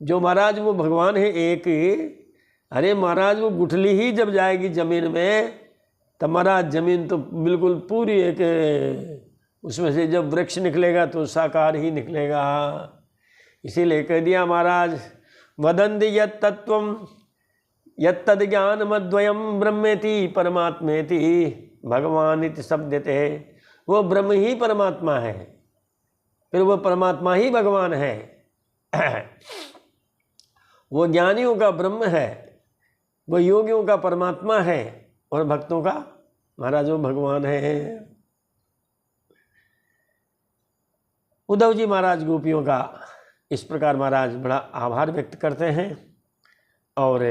जो महाराज वो भगवान है एक, अरे महाराज वो गुठली ही जब जाएगी जमीन में तब महाराज जमीन तो बिल्कुल पूरी एक, उसमें से जब वृक्ष निकलेगा तो साकार ही निकलेगा। इसीलिए कह दिया महाराज, वदन्ति यत् तत्त्वं यत्तद् ज्ञानमद्वयं ब्रह्मेति परमात्मेति भगवान इति शब्दते। वो ब्रह्म ही परमात्मा है, फिर वो परमात्मा ही भगवान है। वो ज्ञानियों का ब्रह्म है, वो योगियों का परमात्मा है, और भक्तों का महाराज वो भगवान है। उद्धव जी महाराज गोपियों का इस प्रकार महाराज बड़ा आभार व्यक्त करते हैं और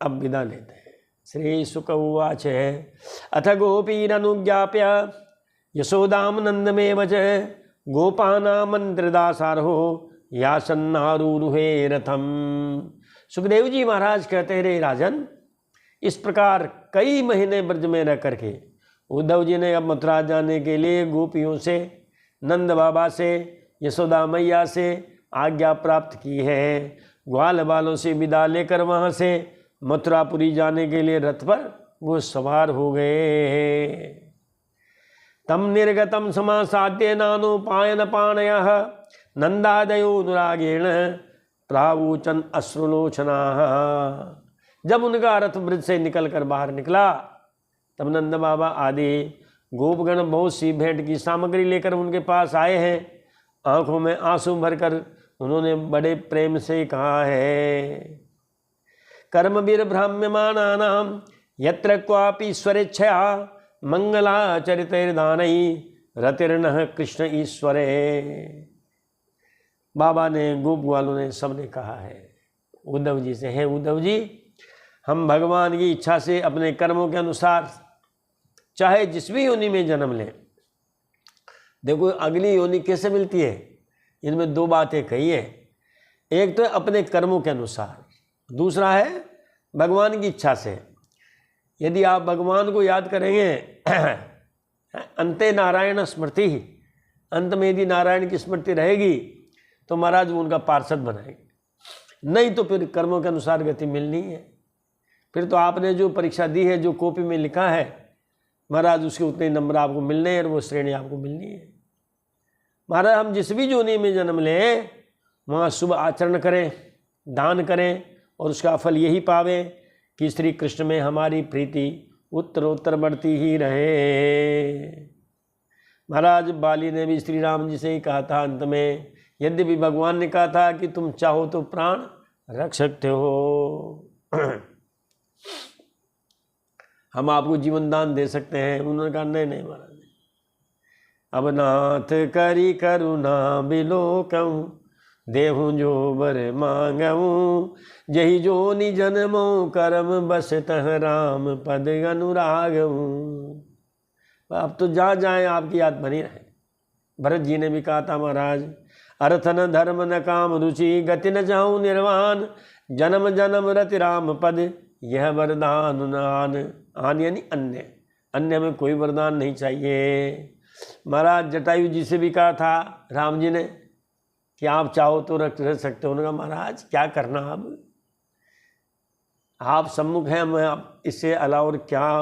अब विदा लेते हैं। श्री शुक उवाच अथ गोपीरनुज्ञाप्य यशोदाम नंदमेव च गोपानामन्त्रदासारो यासन्नारूरुहे रथम। सुखदेव जी महाराज कहते रे राजन, इस प्रकार कई महीने ब्रज में रह करके उद्धव जी ने अब मथुरा जाने के लिए गोपियों से, नंद बाबा से, यशोदा मैया से आज्ञा प्राप्त की है। ग्वाल बालों से विदा लेकर वहाँ से मथुरापुरी जाने के लिए रथ पर वो सवार हो गए। तम निर्गतम समासाद्य नानोपायन पाणयः नंदादयो अनुरागेण प्रावूचन अश्रुलोचना। जब उनका रथ ब्रज से निकलकर बाहर निकला तब नंद बाबा आदि गोपगण बहुत सी भेंट की सामग्री लेकर उनके पास आए हैं। आंखों में आंसू भरकर उन्होंने बड़े प्रेम से कहा है, कर्मवीर भ्राम्यमाणानां यत्र क्वापि स्वरेच्छया मंगलाचरितैर्दानै रतिर्नः कृष्ण ईश्वरे। बाबा ने, गोप वालों ने, सबने कहा है उद्धव जी से, है उद्धव जी, हम भगवान की इच्छा से अपने कर्मों के अनुसार चाहे जिस भी योनि में जन्म लें। देखो अगली योनि कैसे मिलती है, इनमें दो बातें कही है। एक तो अपने कर्मों के अनुसार, दूसरा है भगवान की इच्छा से। यदि आप भगवान को याद करेंगे, अंते नारायण स्मृति, अंत में यदि नारायण की स्मृति रहेगी तो महाराज वो उनका पार्षद बनाएंगे, नहीं तो फिर कर्मों के अनुसार गति मिलनी है। फिर तो आपने जो परीक्षा दी है, जो कॉपी में लिखा है महाराज, उसके उतने नंबर आपको मिलने हैं और वो श्रेणी आपको मिलनी है। महाराज हम जिस भी योनि में जन्म लें वहाँ शुभ आचरण करें, दान करें और उसका फल यही पावे कि श्री कृष्ण में हमारी प्रीति उत्तरोत्तर बढ़ती ही रहे। महाराज बाली ने भी श्री राम जी से ही कहा था अंत में, यद्यपि भगवान ने कहा था कि तुम चाहो तो प्राण रख सकते हो, हम आपको जीवन दान दे सकते हैं। उन्होंने कहा नहीं नहीं महाराज, अब नाथ करी करुणा बिलोकऊं देहूँ जो बर मांगऊं, जही जो निजन्मो कर्म बस तह राम पद अनुरागऊं। अब तो जहाँ जाएं आपकी याद बनी रहे। भरत जी ने भी कहा था महाराज, अर्थ न धर्म न काम रुचि गति न जाऊँ निर्वाण, जन्म जन्म रति राम पद यह वरदान आन। आन यानी अन्य, अन्य में कोई वरदान नहीं चाहिए। महाराज जटायु जी से भी कहा था राम जी ने कि आप चाहो तो रख सकते हो। उन्होंने कहा महाराज क्या करना, अब आप सम्मुख हैं, मैं इससे अलावा और क्या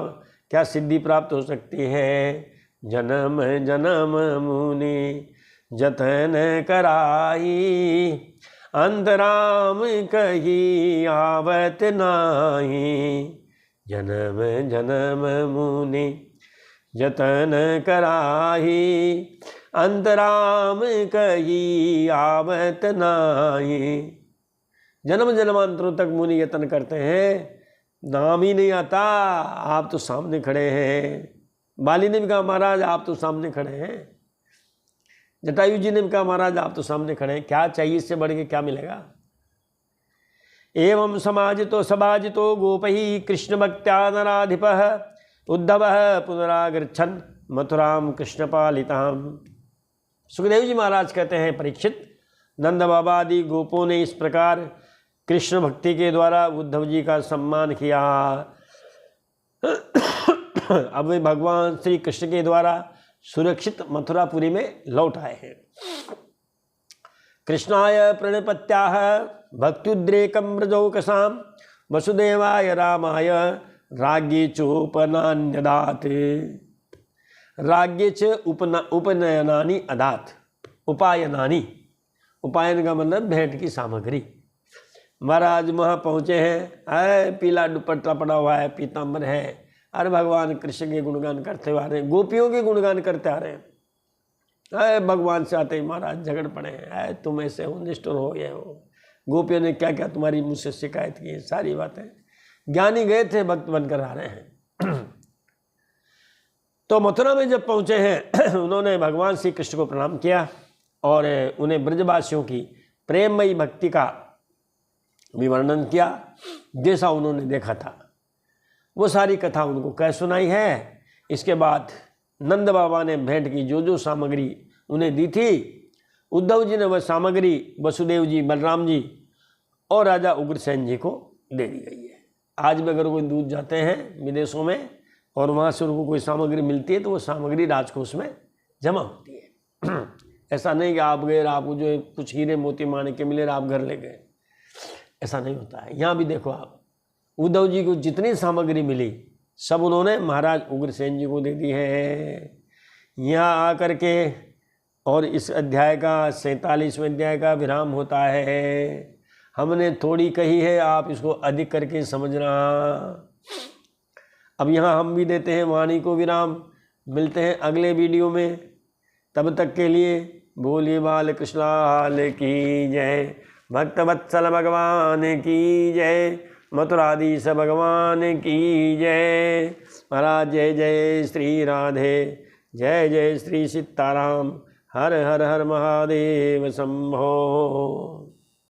क्या सिद्धि प्राप्त हो सकती है। जन्म जन्म मुनि जतन कराई, अंतराम कही आवत नाही। जन्म जन्म मुनि जतन कराही, अंतराम कही आवत नाई। जन्म जन्मांतरों तक मुनि यत्न करते हैं, नाम ही नहीं आता, आप तो सामने खड़े हैं। बाली ने भी कहा महाराज आप तो सामने खड़े हैं। जटायु जी ने भी कहा महाराज आप तो सामने खड़े हैं, क्या चाहिए, इससे बढ़ के क्या मिलेगा। एवं समाजितो सभाजितो गोपही कृष्ण भक्त्या नराधिप उद्धव पुनरागच्छन् मथुराम कृष्ण पालिताम। सुखदेव जी महाराज कहते हैं परीक्षित, नंद बाबा आदि गोपों ने इस प्रकार कृष्ण भक्ति के द्वारा उद्धव जी का सम्मान किया। अब वे भगवान श्री कृष्ण के द्वारा सुरक्षित मथुरापुरी में लौट आए हैं। कृष्णाय प्रणपत्याः भक्त्युद्रेकं व्रजौकसां वसुदेवाय रामाय राज्ञे चोपनान्यदात्। राज्ञे च उपनयनानि अदात्। उपायनानि, उपायन का मतलब भेंट की सामग्री। महाराज वहाँ पहुँचे हैं, पीला दुपट्टा पड़ा हुआ है, पीताम्बर है, अरे भगवान कृष्ण के गुणगान करते हुए आ रहे हैं, गोपियों के गुणगान करते आ रहे हैं। अरे भगवान से आते ही महाराज झगड़ पड़े हैं, तुम ऐसे हो, निष्ठुर हो, ये हो। गोपियों ने क्या क्या तुम्हारी मुझसे शिकायत की, सारी बातें। ज्ञानी गए थे, भक्त बनकर आ रहे हैं। तो मथुरा में जब पहुँचे हैं उन्होंने भगवान श्री कृष्ण को प्रणाम किया और उन्हें ब्रजवासियों की प्रेममयी भक्ति का विवर्णन किया, जैसा उन्होंने देखा था वो सारी कथा उनको कह सुनाई है। इसके बाद नंद बाबा ने भेंट की जो जो सामग्री उन्हें दी थी, उद्धव जी ने वह सामग्री वसुदेव जी, बलराम जी और राजा उग्रसेन जी को दे दी गई है। आज भी अगर कोई दूध जाते हैं विदेशों में और वहाँ से उनको कोई सामग्री मिलती है तो वो सामग्री राजकोष में जमा होती है। ऐसा नहीं कि आप गए, आपको जो है कुछ हीरे मोती माणिक्य मिले, आप घर ले गए, ऐसा नहीं होता है। यहाँ भी देखो आप, उद्धव जी को जितनी सामग्री मिली सब उन्होंने महाराज उग्रसेन जी को दे दी है। यहाँ आकर के और इस अध्याय का 47वें अध्याय का विराम होता है। हमने थोड़ी कही है, आप इसको अधिक करके समझना। अब यहाँ हम भी देते हैं वाणी को विराम। मिलते हैं अगले वीडियो में, तब तक के लिए बोलिए बाल कृष्ण लाल की जय, भक्तवत्सल भगवान की जय, मथुराधीश भगवान की जय। महाराज जय जय श्री राधे, जय जय श्री सीताराम, हर हर हर महादेव शंभो।